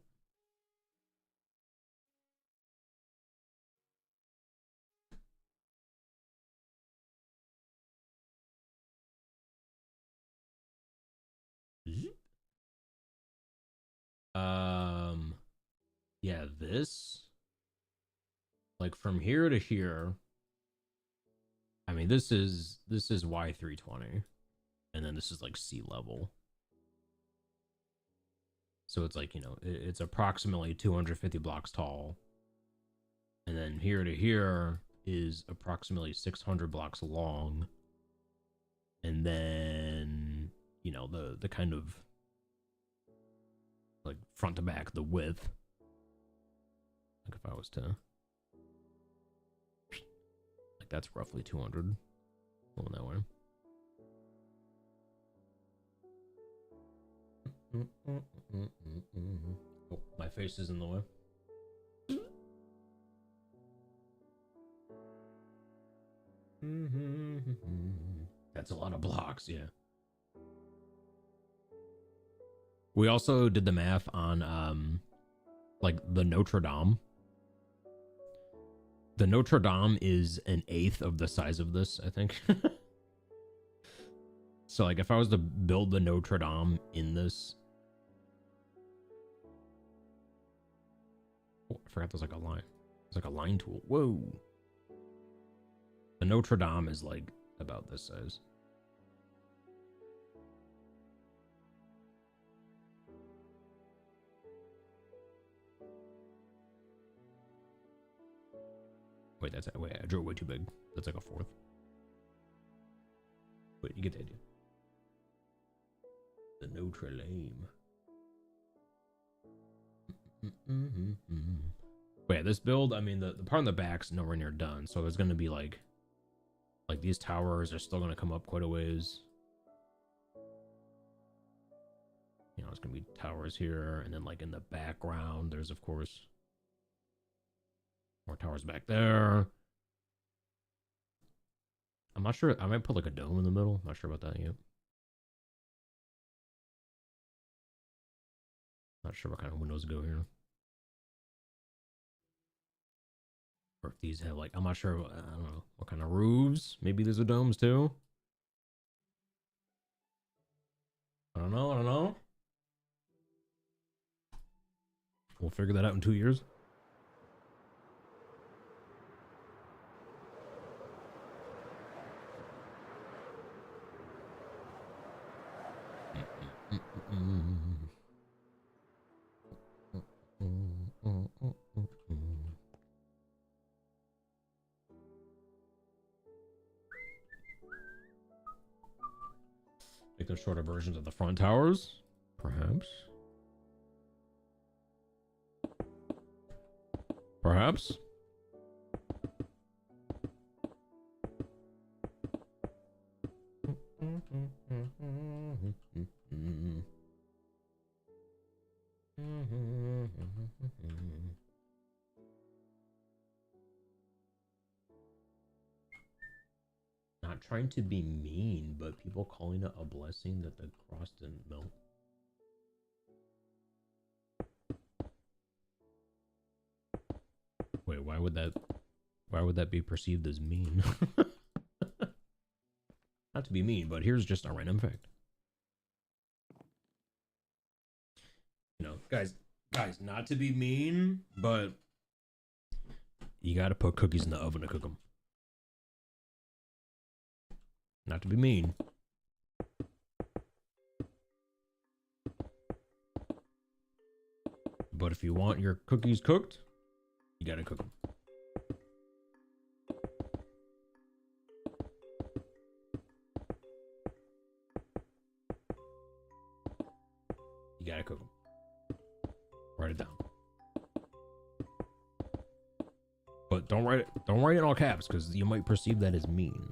yeah, this, like, from here to here, I mean, this is Y320, and then this is like sea level. So it's like, you know, it's approximately 250 blocks tall. And then here to here is approximately 600 blocks long. And then, you know, the kind of like front to back, the width. Like if I was to, like, that's roughly 200 going that way. Oh, my face is in the way. That's a lot of blocks, yeah. We also did the math on like the Notre Dame. The Notre Dame is an eighth of the size of this, I think. So like if I was to build the Notre Dame in this. Oh, I forgot there's like a line. It's like a line tool. Whoa. The Notre Dame is like about this size. Wait, I drew it way too big. That's like a fourth. Wait, you get the idea. The Notre Dame. But yeah, this build, I mean, the part in the back's nowhere near done, so there's gonna be like these towers are still gonna come up quite a ways. You know, it's gonna be towers here, and then like in the background, there's of course more towers back there. I'm not sure. I might put like a dome in the middle. Not sure about that yet. Not sure what kind of windows go here. Or if these have like, I'm not sure. I don't know what kind of roofs. Maybe there's a domes too. I don't know. We'll figure that out in 2 years. Make them shorter versions of the front towers, perhaps. Perhaps. not trying to be mean, but people calling it a blessing that the cross didn't melt. Wait, why would that be perceived as mean? Not to be mean, but here's just a random fact. You know, guys, not to be mean, but you gotta put cookies in the oven to cook them. Not to be mean. But if you want your cookies cooked, you gotta cook them. You gotta cook them. Write it down. But don't write it in all caps, because you might perceive that as mean.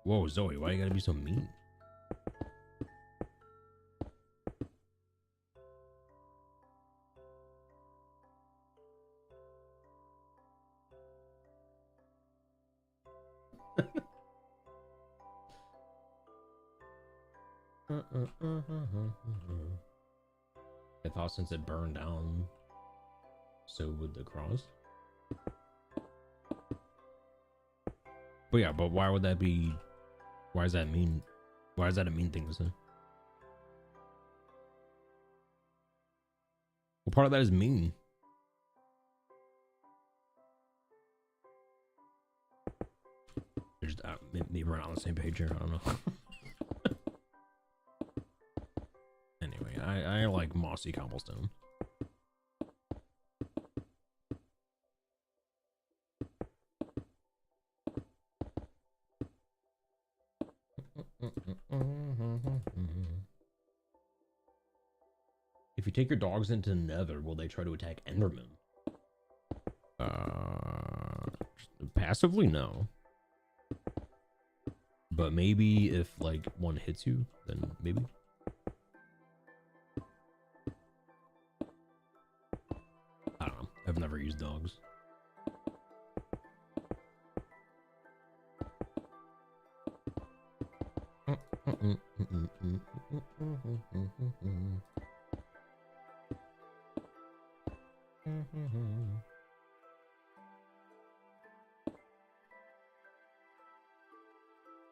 Whoa, Zoe, why you gotta be so mean? I thought since it burned down, so would the cross. But yeah, but why would that be? Why does that mean? Why is that a mean thing to say? What part of that is mean? There's maybe we're not on the same page here. I don't know. Anyway, I like mossy cobblestone. If you take your dogs into Nether, will they try to attack Enderman? Passively, no. But maybe if like one hits you, then maybe. I don't know. I've never used dogs.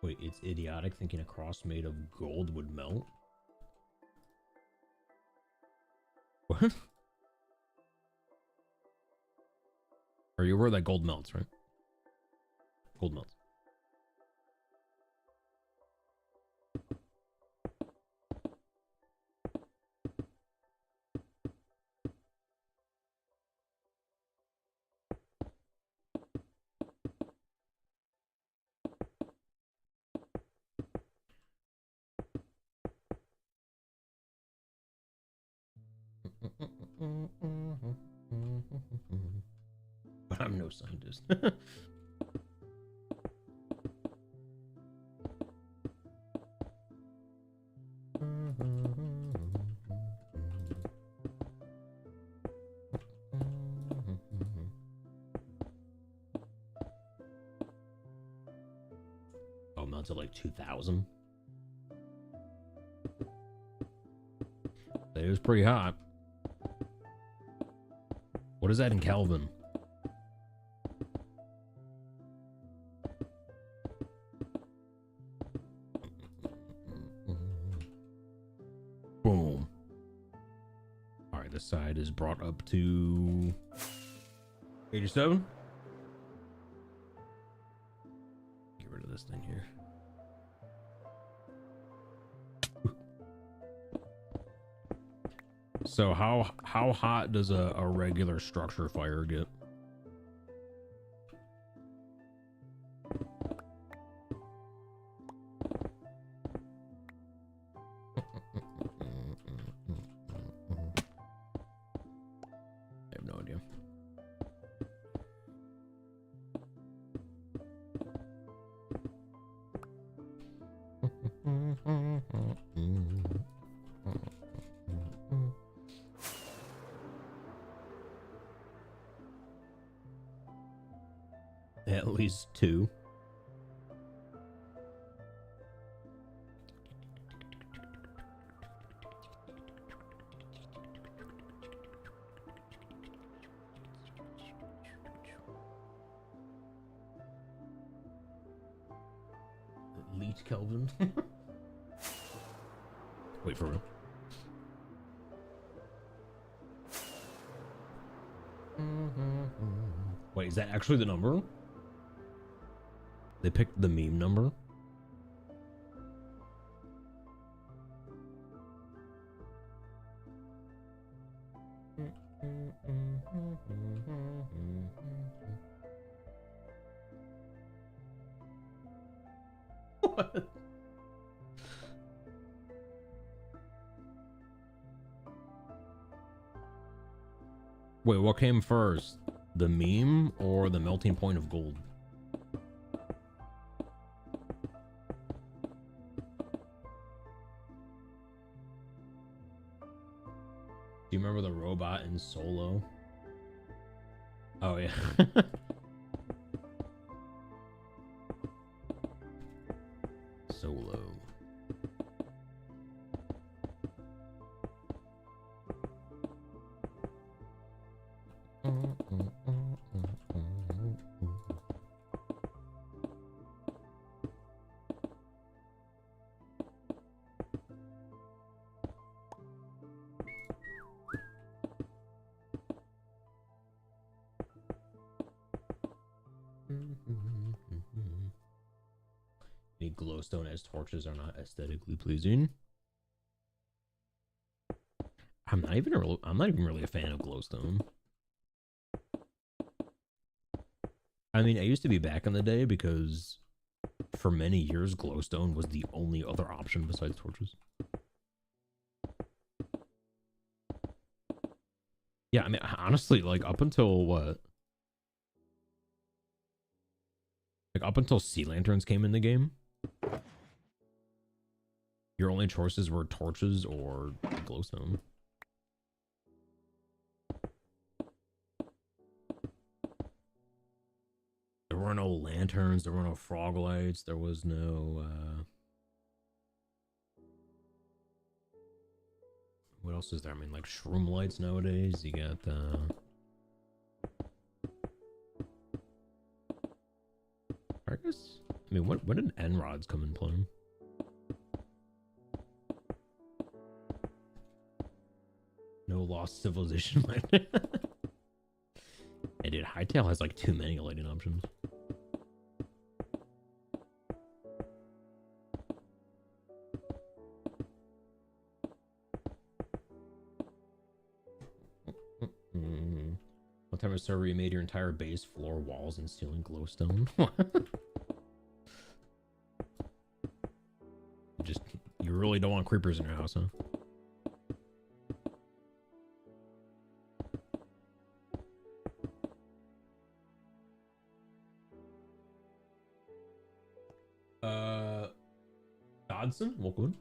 Wait, it's idiotic thinking a cross made of gold would melt? What? Are you aware that gold melts, right? Gold melts. But I'm no scientist. Oh, melts at like 2,000. It was pretty hot. What is that in Kelvin? Boom. All right, this side is brought up to 87. Get rid of this thing here. So how hot does a regular structure fire get? idea. At least two. Leech Kelvin. Wait for real. Wait, is that actually the number? They picked the meme number? What? Wait, what came first? The meme or the melting point of gold? Do you remember the robot in Solo? Oh, yeah. Solo. Any glowstone as torches are not aesthetically pleasing. I'm not even really a fan of glowstone. I mean, I used to be back in the day because for many years glowstone was the only other option besides torches. Yeah, I mean, honestly, like up until what? Like up until sea lanterns came in the game, your only choices were torches or glowstone. There were no lanterns, there were no frog lights, there was no what else is there? I mean, like shroom lights nowadays. You got I guess, I mean, when did N-rods come in play? No lost civilization light. Hey, dude, Hytale has like too many lighting options. What type of server you made your entire base, floor, walls, and ceiling glowstone? You really don't want creepers in your house, huh? Dodson, welcome.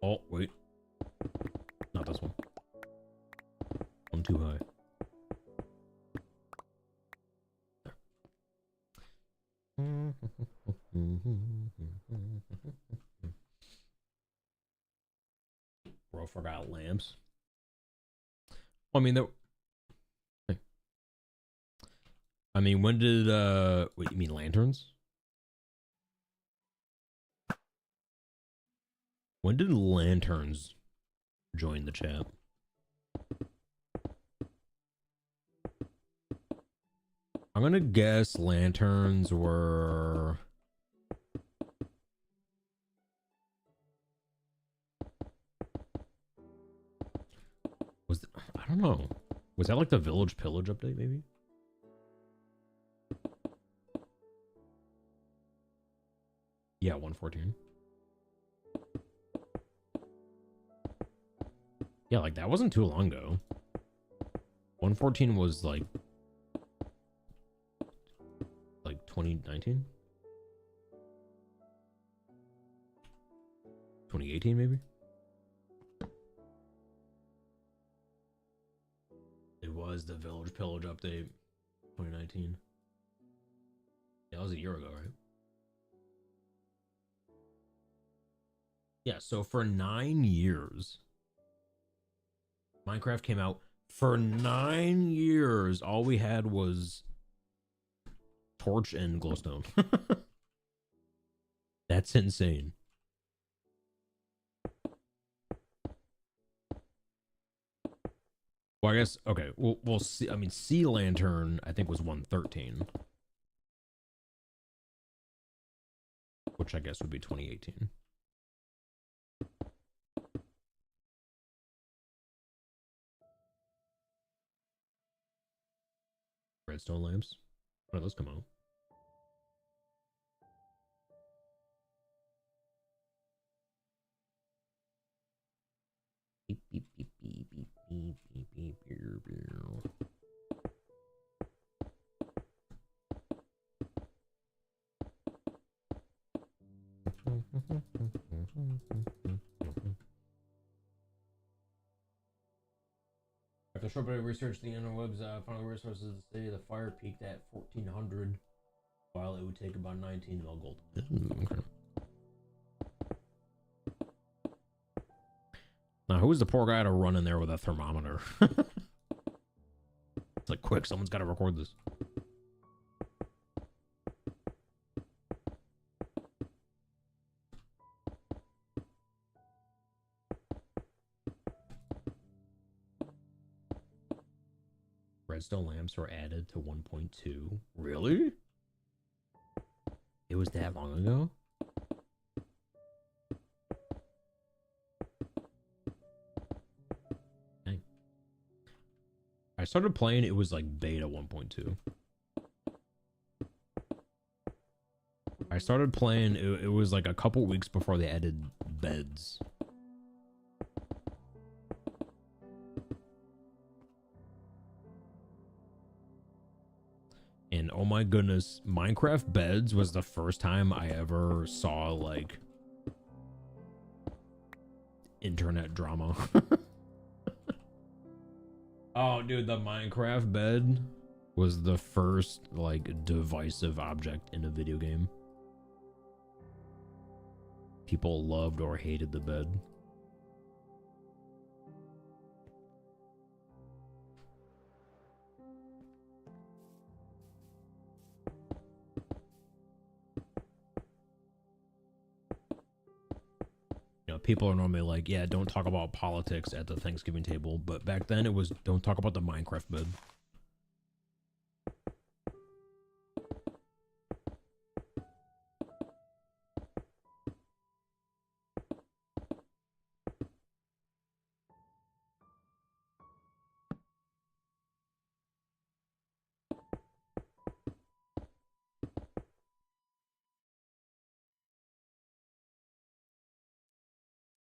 Oh, wait. Not this one. One too high. Bro forgot lamps. I mean, when did wait, you mean lanterns? When did lanterns join the chat? I'm gonna guess lanterns were I don't know. Was that like the Village Pillage update, maybe? Yeah, 114. Yeah, like that wasn't too long ago. 114 was like 2019? 2018 maybe? It was the Village Pillage update, 2019. Yeah, that was a year ago, right? Yeah, so for 9 years, Minecraft came out. For 9 years, all we had was Torch and Glowstone. That's insane. Well, I guess, okay, we'll see. I mean, Sea Lantern, I think, was 113, which I guess would be 2018. Redstone lamps. When did those come out? Beep, beep, beep, beep, beep, beep, beep, beep, beep, beep. After a short bit of research, the interwebs found the resources to say the fire peaked at 1400, while it would take about 19 mil gold. Okay. Now, who was the poor guy to run in there with a thermometer? It's like, quick, someone's got to record this. Redstone lamps were added to 1.2. Really? It was that long ago? Dang. I started playing, it was like beta 1.2. I started playing, it was like a couple weeks before they added beds. And oh my goodness, Minecraft beds was the first time I ever saw like internet drama. Oh, dude, the Minecraft bed was the first like divisive object in a video game. People loved or hated the bed. You know, people are normally like, yeah, don't talk about politics at the Thanksgiving table, but back then it was don't talk about the Minecraft bed.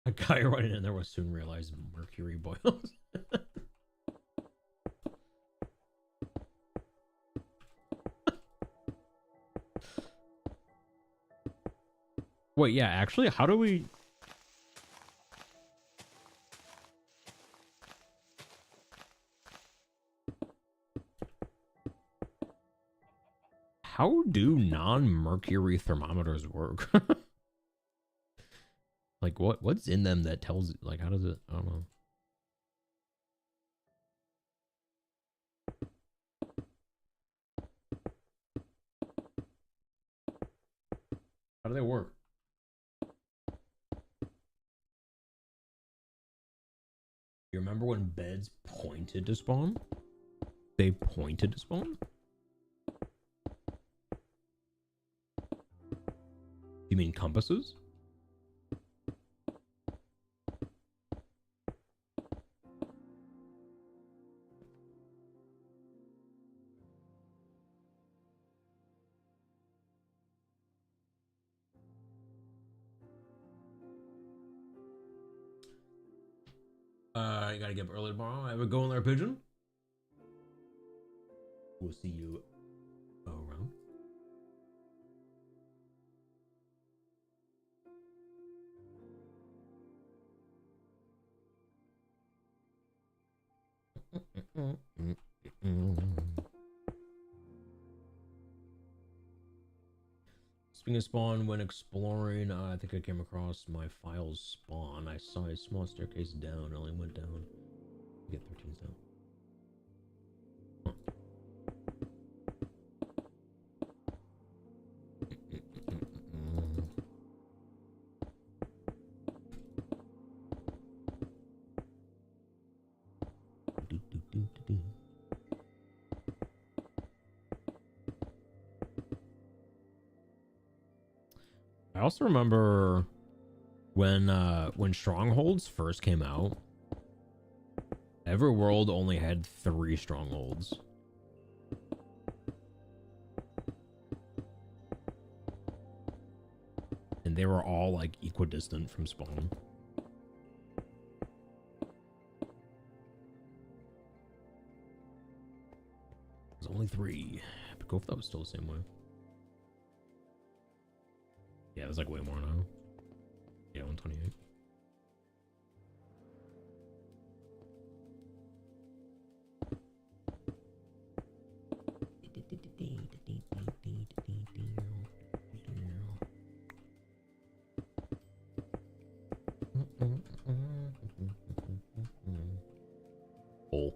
A guy running in there will soon realize mercury boils. Wait, yeah, actually, how do we... How do non-mercury thermometers work? Like, what's in them that tells... Like, how does it... I don't know. How do they work? You remember when beds pointed to spawn? They pointed to spawn? You mean compasses? You gotta get up early tomorrow. Have a go in there, pigeon. We'll see you around. Speaking of spawn, when exploring, I think I came across my files spawn. I saw a small staircase down. I only went down. Get 13 down. Huh. I also remember when strongholds first came out, every world only had 3 strongholds. And they were all like equidistant from spawn. There's only 3. But go if that was still the same way. Yeah, there's like way more now. Yeah, 128. Oh.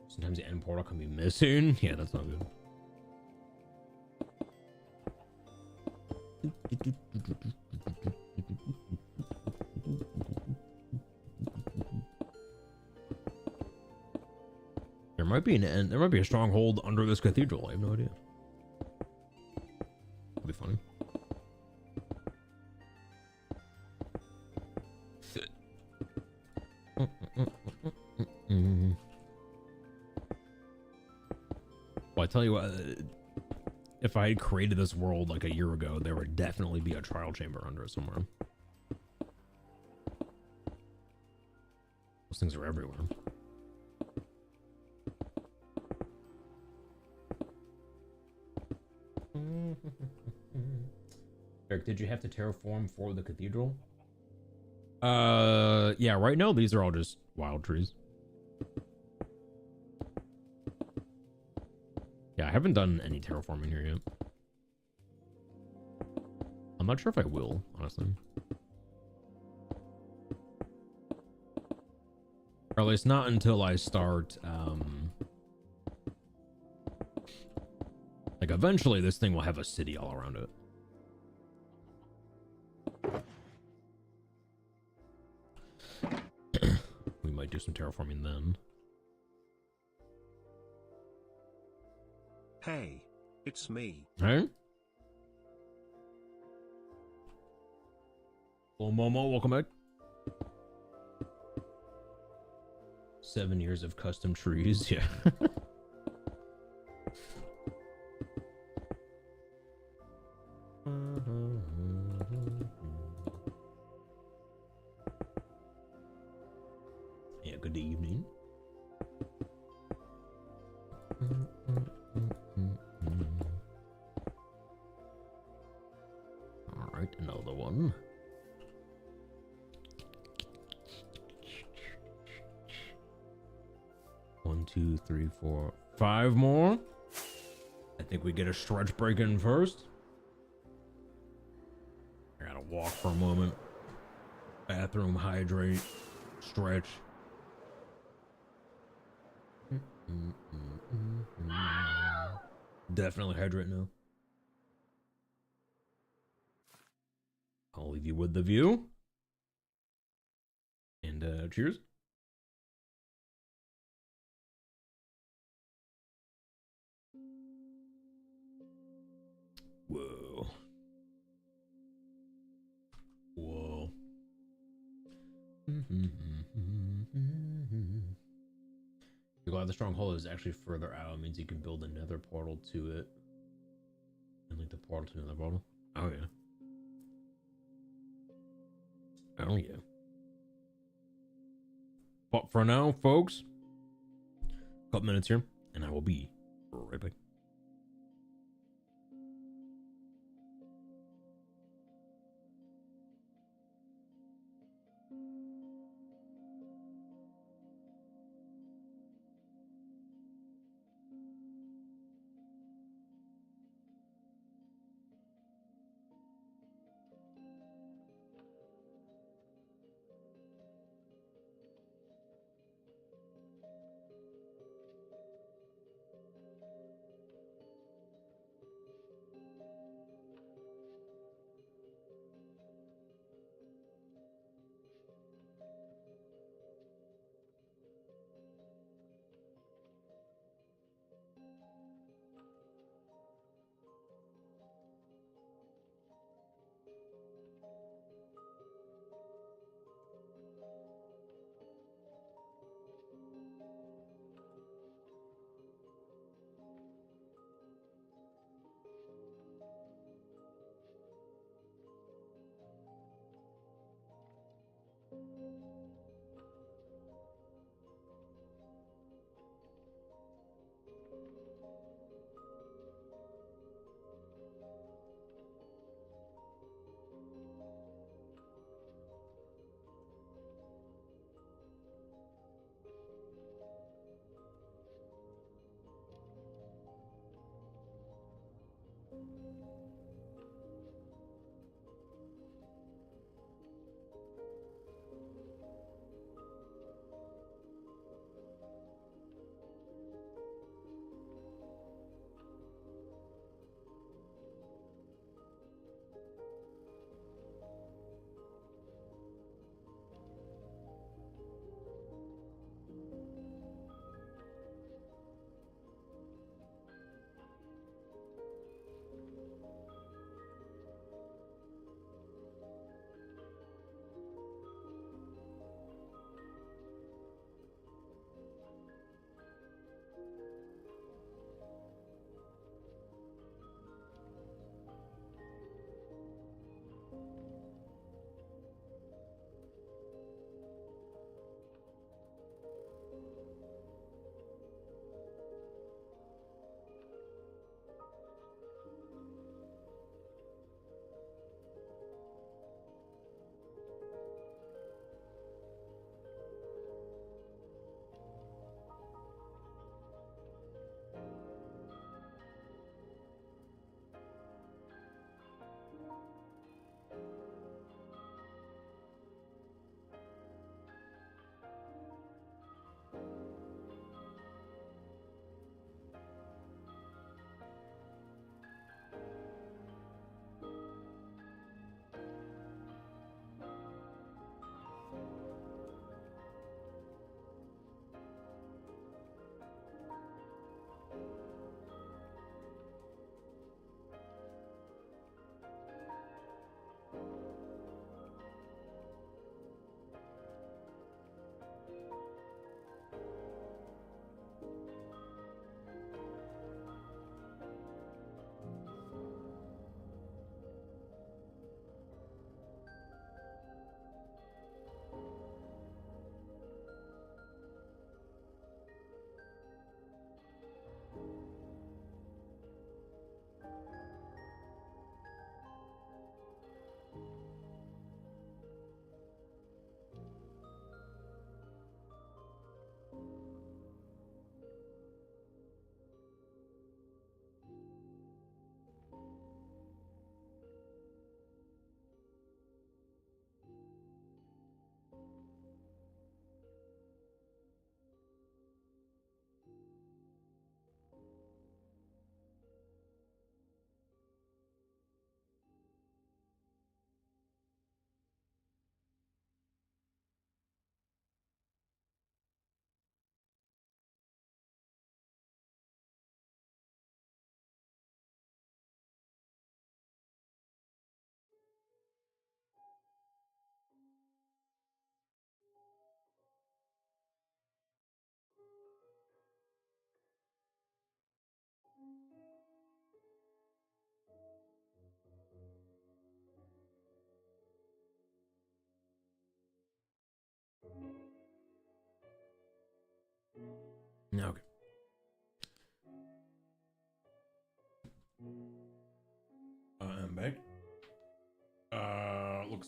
Sometimes the end portal can be missing. Yeah, that's not good. There might be an end. There might be a stronghold under this cathedral. I have no idea. It'll be funny. Well, I tell you what, if I had created this world like a year ago, there would definitely be a trial chamber under it somewhere. Those things are everywhere. Eric, did you have to terraform for the cathedral? Yeah, right now these are all just wild trees. Yeah, I haven't done any terraforming here yet. I'm not sure if I will, honestly. Or at least not until I start, like eventually this thing will have a city all around it. We might do some terraforming then. Hey, it's me. Hey? Hello, Momo, welcome back. 7 years of custom trees, yeah. Yeah, good evening. All right, another one. One, 2, 3, 4, 5 more. I think we get a stretch break in first. I gotta walk for a moment. Bathroom, hydrate, stretch. Definitely hydrate now. I'll leave you with the view. And cheers. Whoa. Whoa. You're glad the stronghold is actually further out. It means you can build another portal to it. And link the portal to another portal. Oh yeah. Oh yeah. But for now, folks, a couple minutes here, and I will be right back.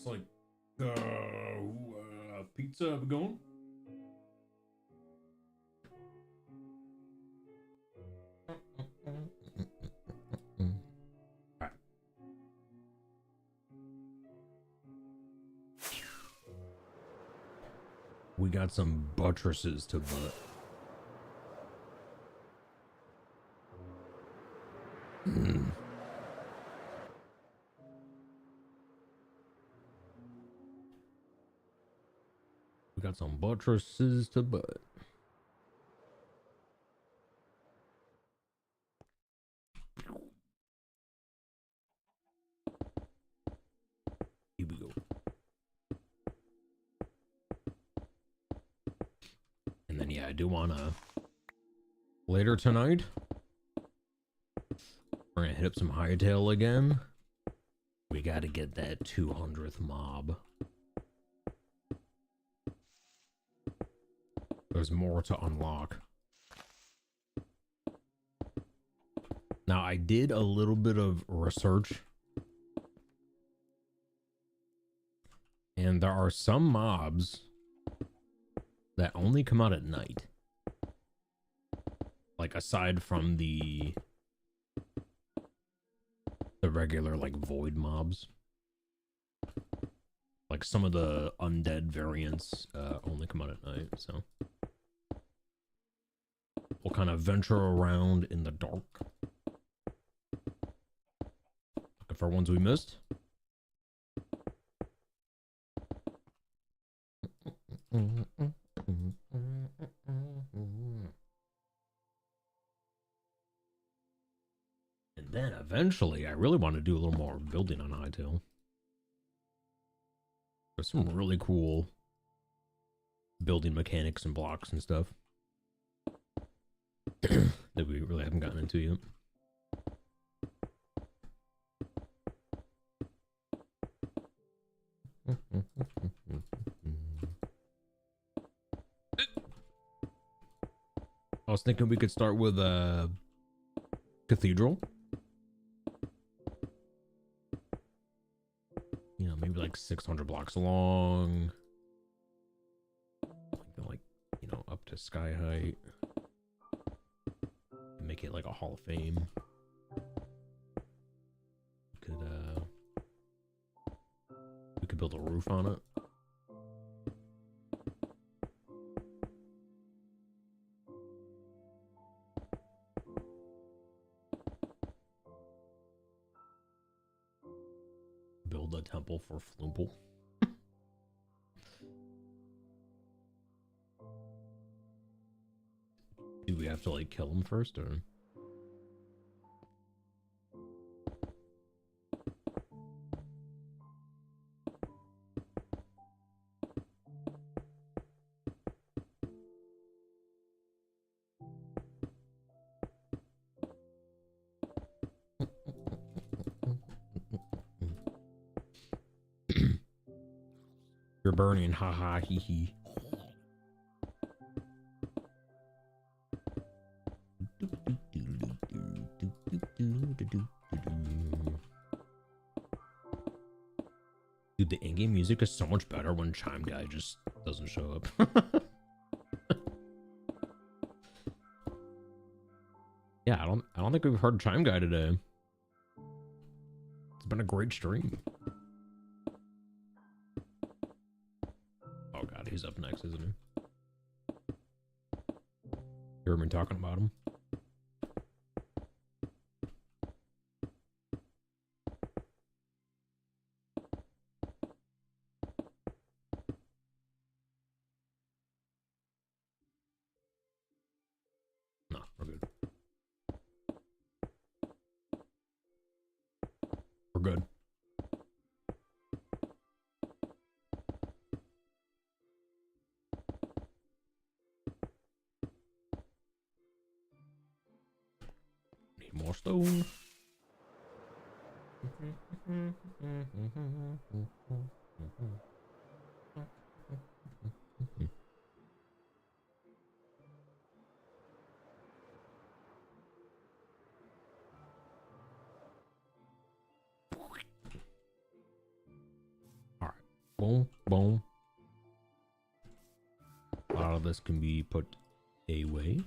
looks like pizza. We going? Alright. We got some buttresses to butt. We got some buttresses to butt. Here we go. And then, yeah, I do want to later tonight. We're gonna hit up some hightail again. We got to get that 200th mob. There's more to unlock. Now, I did a little bit of research. And there are some mobs that only come out at night. Like, aside from the regular, like, void mobs. Like, some of the undead variants only come out at night, so. We'll kind of venture around in the dark. Looking for ones we missed. And then eventually, I really want to do a little more building on Hightail. There's some really cool building mechanics and blocks and stuff that we really haven't gotten into yet. I was thinking we could start with Cathedral. You know, maybe like 600 blocks long. Like, you know, up to sky height. Make it like a Hall of Fame. We could build a roof on it. Build a temple for Floomple. Do we have to like kill him first or? You're burning, haha, hee hee. Dude, the in-game music is so much better when Chime Guy just doesn't show up. Yeah, I don't think we've heard Chime Guy today. It's been a great stream. Oh god, he's up next, isn't he? You heard me talking about him? No, we're good. We're good. Need more stone. All right. Boom, boom. A lot of this can be put away.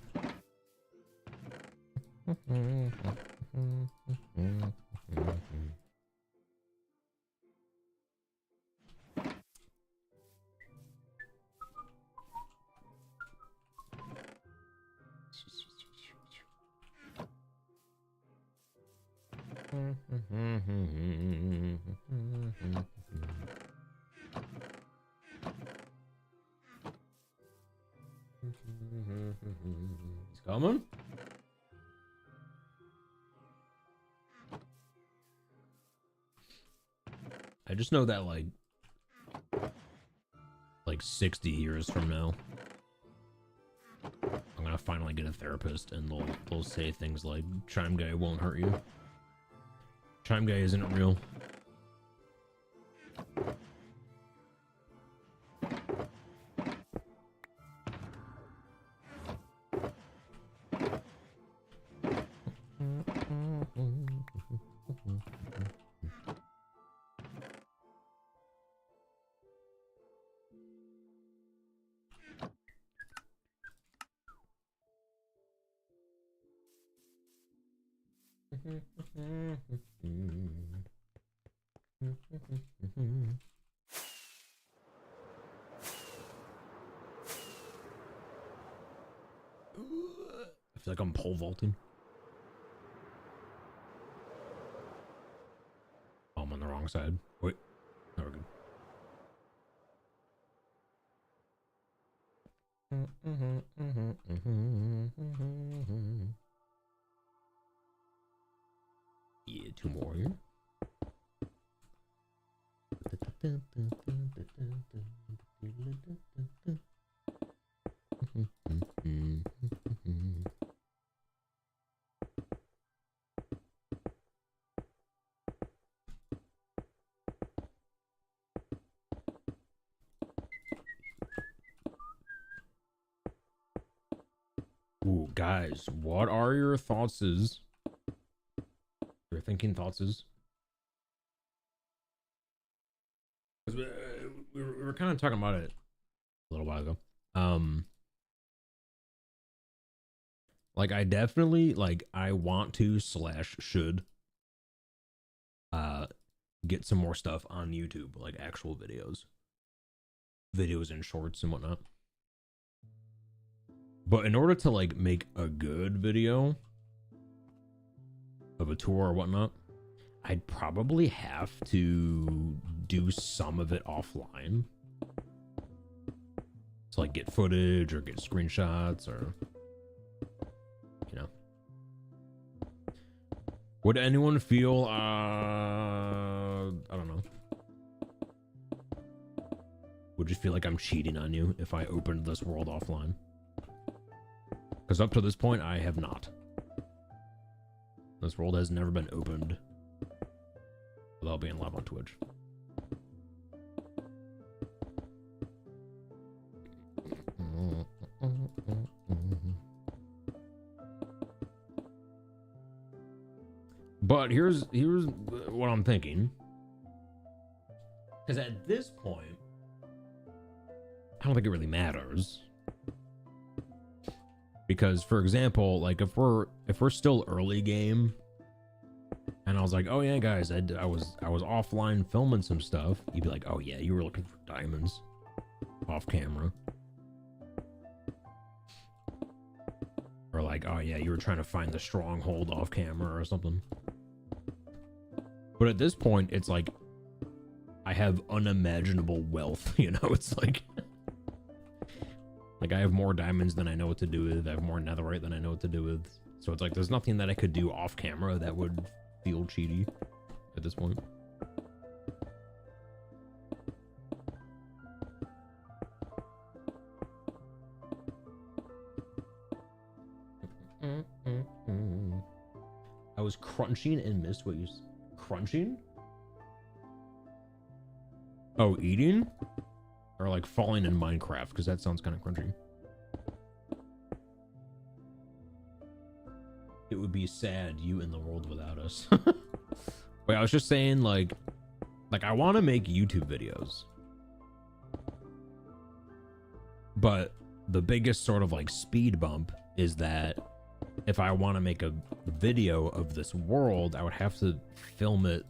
He's coming. I just know that like 60 years from now, I'm gonna finally get a therapist, and they'll say things like, "Chime guy won't hurt you. Chime guy isn't real." I feel like I'm pole vaulting. Oh, I'm on the wrong side. Wait, no, we're good. Yeah, two more here. Ooh, guys, what are your thoughts? Your thinking thoughts? Because we were kind of talking about it a little while ago. Like I definitely I want to / should get some more stuff on YouTube, like actual videos and shorts and whatnot. But in order to make a good video of a tour or whatnot, I'd probably have to do some of it offline. To get footage or get screenshots or, you know. Would anyone feel, I don't know. Would you feel like I'm cheating on you if I opened this world offline? Because up to this point, I have not. This world has never been opened without being live on Twitch. But here's what I'm thinking. Because at this point, I don't think it really matters. Because, for example, if we're still early game, and I was like, oh yeah, guys, I was offline filming some stuff, you'd be like, oh yeah, you were looking for diamonds off camera. Or oh yeah, you were trying to find the stronghold off camera or something. But at this point, it's I have unimaginable wealth, you know? It's I have more diamonds than I know what to do with. I have more netherite than I know what to do with. So it's there's nothing that I could do off camera that would feel cheaty at this point. I was crunching and missed what you... Crunching? Oh, eating? Or falling in Minecraft, because that sounds kind of crunchy. It would be sad, you in the world without us. Wait, I was just saying, I want to make YouTube videos. But the biggest sort of like speed bump is that if I want to make a video of this world, I would have to film it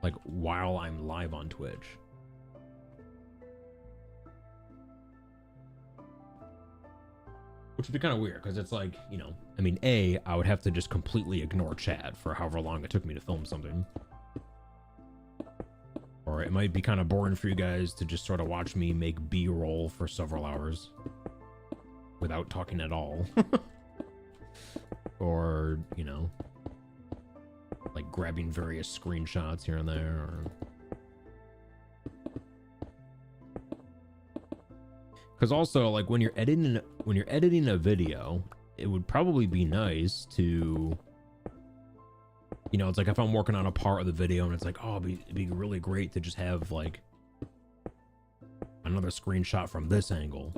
like while I'm live on Twitch. Which would be kind of weird because it's like, you know, I mean, I would have to just completely ignore chat for however long it took me to film something. Or it might be kind of boring for you guys to just sort of watch me make B-roll for several hours without talking at all. Or, you know, like grabbing various screenshots here and there. Or... Because also, like when you're editing a video, it would probably be nice to, you know, it's like if I'm working on a part of the video and it's like, oh, it'd be really great to just have like another screenshot from this angle.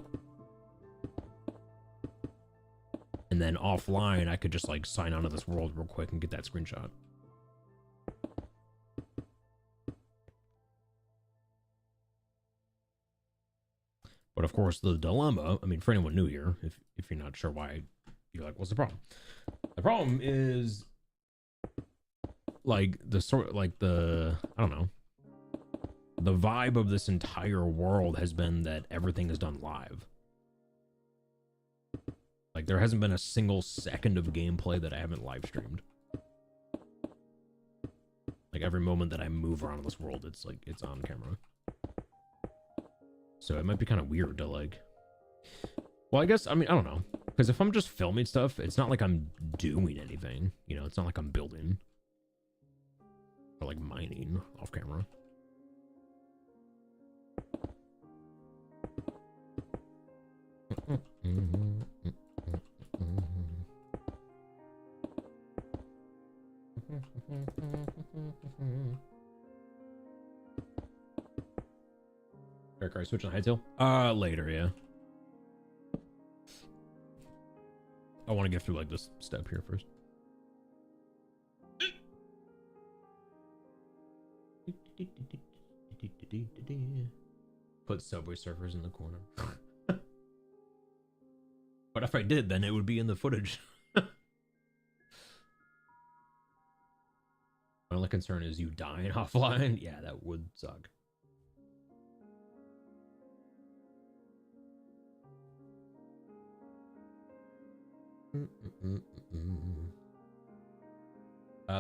And then offline, I could just like sign onto this world real quick and get that screenshot. But of course, the dilemma, I mean, for anyone new here, if you're not sure why, you're like, what's the problem? The problem is like I don't know, the vibe of this entire world has been that everything is done live. Like there hasn't been a single second of gameplay that I haven't live streamed. Like every moment that I move around in this world, it's like it's on camera. So it might be kind of weird to like, well, I guess, I mean, I don't know, because if I'm just filming stuff, it's not like I'm doing anything, you know, it's not like I'm building or like mining off camera. Are you switching to hightail? Later, yeah. I want to get through like this step here first. Put Subway Surfers in the corner. But if I did, then it would be in the footage. My only concern is you dying offline. Yeah, that would suck.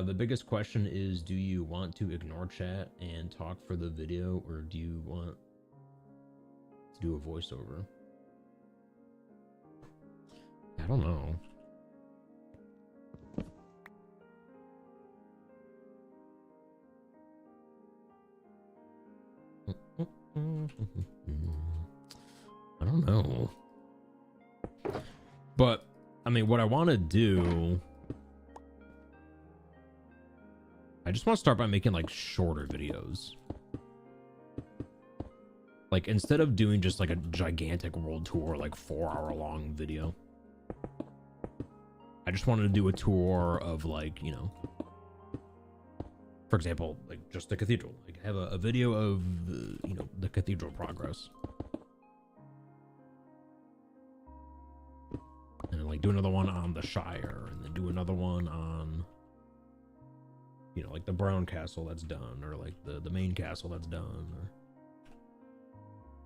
The biggest question is, do you want to ignore chat and talk for the video, or do you want to do a voiceover? I don't know. I don't know. But I mean, what I want to do, I just want to start by making like shorter videos. Like instead of doing just like a gigantic world tour, like 4-hour long video, I just wanted to do a tour of like, you know, for example, like just the cathedral, like have a video of, you know, the cathedral progress. And then like do another one on the Shire, and then do another one on, you know, like the Brown Castle that's done, or like the main castle that's done,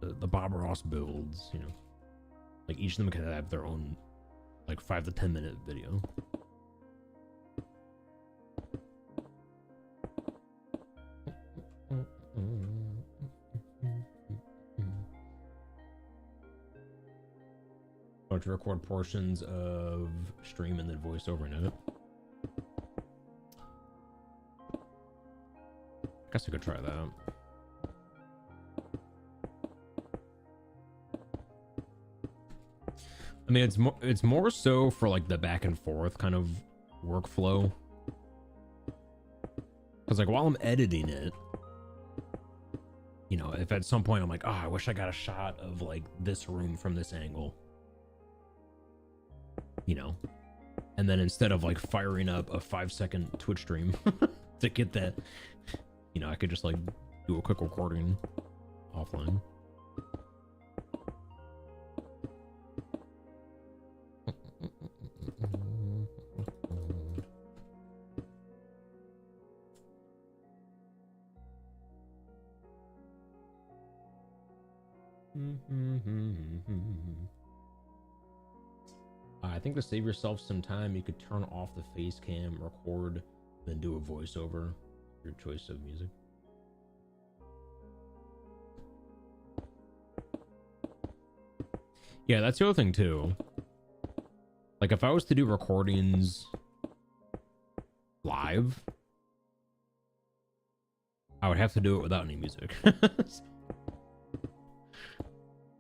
or the Bob Ross builds, you know. Like each of them can have their own like 5 to 10 minute video. I want to record portions of stream and then voice over in it. I guess I could try that. I mean, it's more so for like the back and forth kind of workflow. Because like while I'm editing it, you know, if at some point I'm like, oh, I wish I got a shot of like this room from this angle, you know, and then instead of like firing up a 5-second Twitch stream to get that, you know, I could just like do a quick recording offline. I think to save yourself some time, you could turn off the face cam, record, then do a voiceover. Your choice of music. Yeah, that's the other thing too. Like if I was to do recordings live, I would have to do it without any music.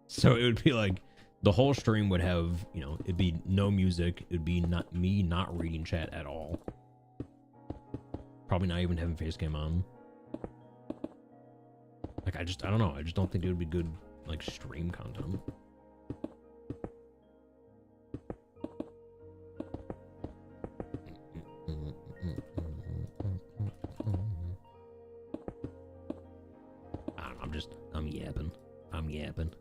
So it would be like the whole stream would have, you know, it'd be no music. It'd be not me not reading chat at all. Probably not even having face cam on. Like I don't know. I just don't think it would be good like stream content. I don't know, I'm yapping. I'm yapping.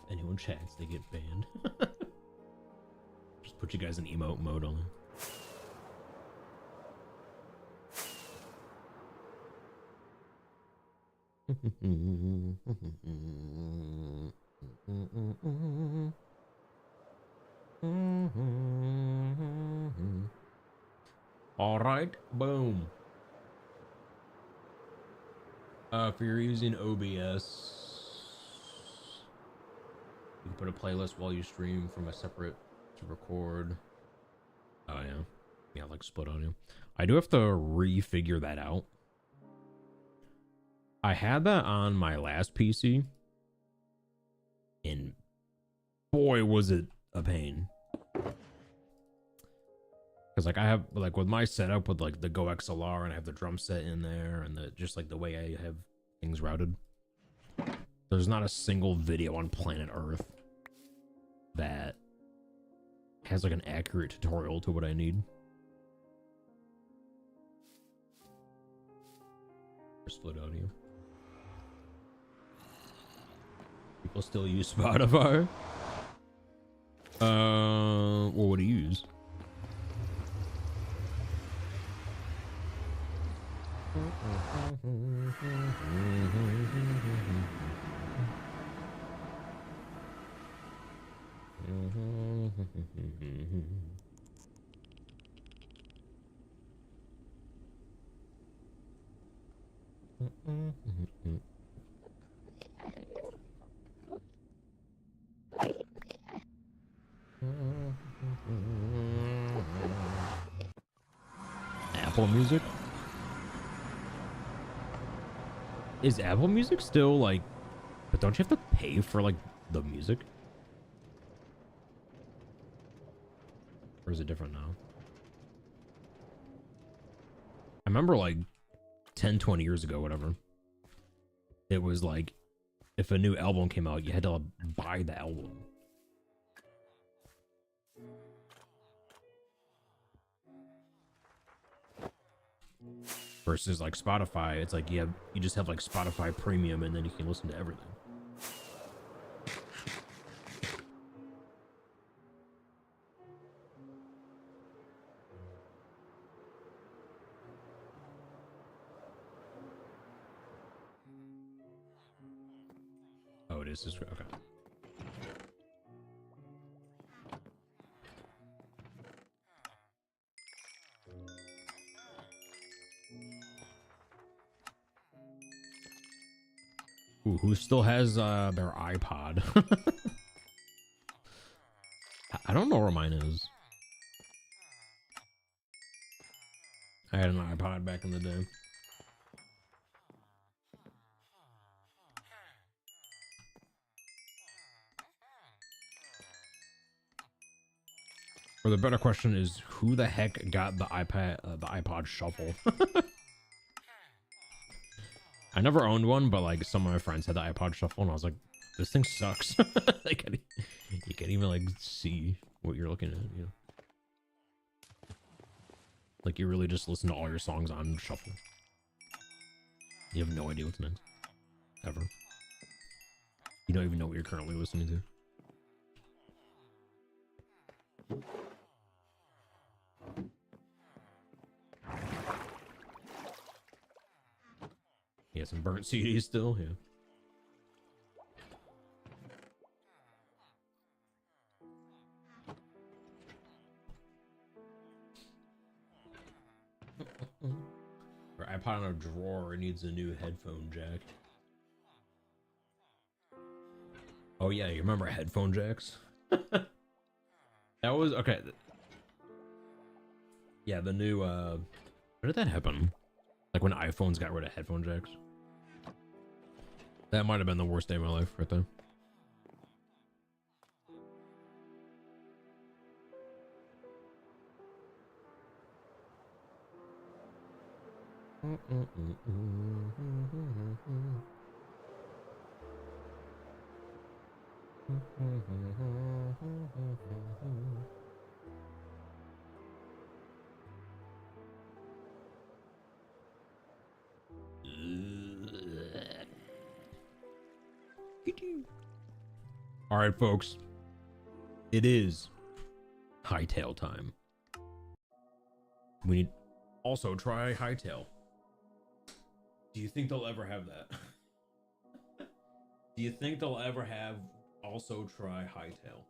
If anyone chats, they get banned. Just put you guys in emote mode only. All right, boom. If you're using OBS, you can put a playlist while you stream from a separate to record. Oh yeah, yeah, like split audio. I do have to refigure that out. I had that on my last PC, and boy, was it a pain. Because like I have like with my setup with like the Go XLR and I have the drum set in there and the just like the way I have things routed, there's not a single video on planet Earth that has like an accurate tutorial to what I need. For split audio. People still use Spotify. Well, what do you use? Apple Music? Is Apple Music still like, but don't you have to pay for like the music? Or is it different now? I remember like 10, 20 years ago, whatever. It was like, if a new album came out, you had to buy the album. Versus like Spotify, it's like you just have like Spotify Premium and then you can listen to everything. Oh, it is this way. Okay. Ooh, who still has their iPod? I don't know where mine is. I had an iPod back in the day. Or the better question is, who the heck got the iPod Shuffle? I never owned one, but like some of my friends had the iPod Shuffle, and I was like, "This thing sucks." Like, you can't even like see what you're looking at. You know, like you really just listen to all your songs on Shuffle. You have no idea what's next. ever. You don't even know what you're currently listening to. Yeah, some burnt CDs still, yeah. Or iPod in a drawer needs a new headphone jack. Oh yeah, you remember headphone jacks? That was okay. Yeah, the new when did that happen? Like when iPhones got rid of headphone jacks? That might have been the worst day of my life right there. All right, folks. It is hightail time. We need also try hightail. Do you think they'll ever have that? Do you think they'll ever have also try hightail?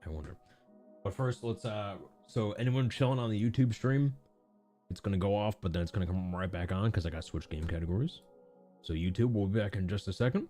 I wonder. But first, let's so anyone chilling on the YouTube stream, it's gonna go off, but then it's gonna come right back on because I got switched game categories. So YouTube, we'll be back in just a second.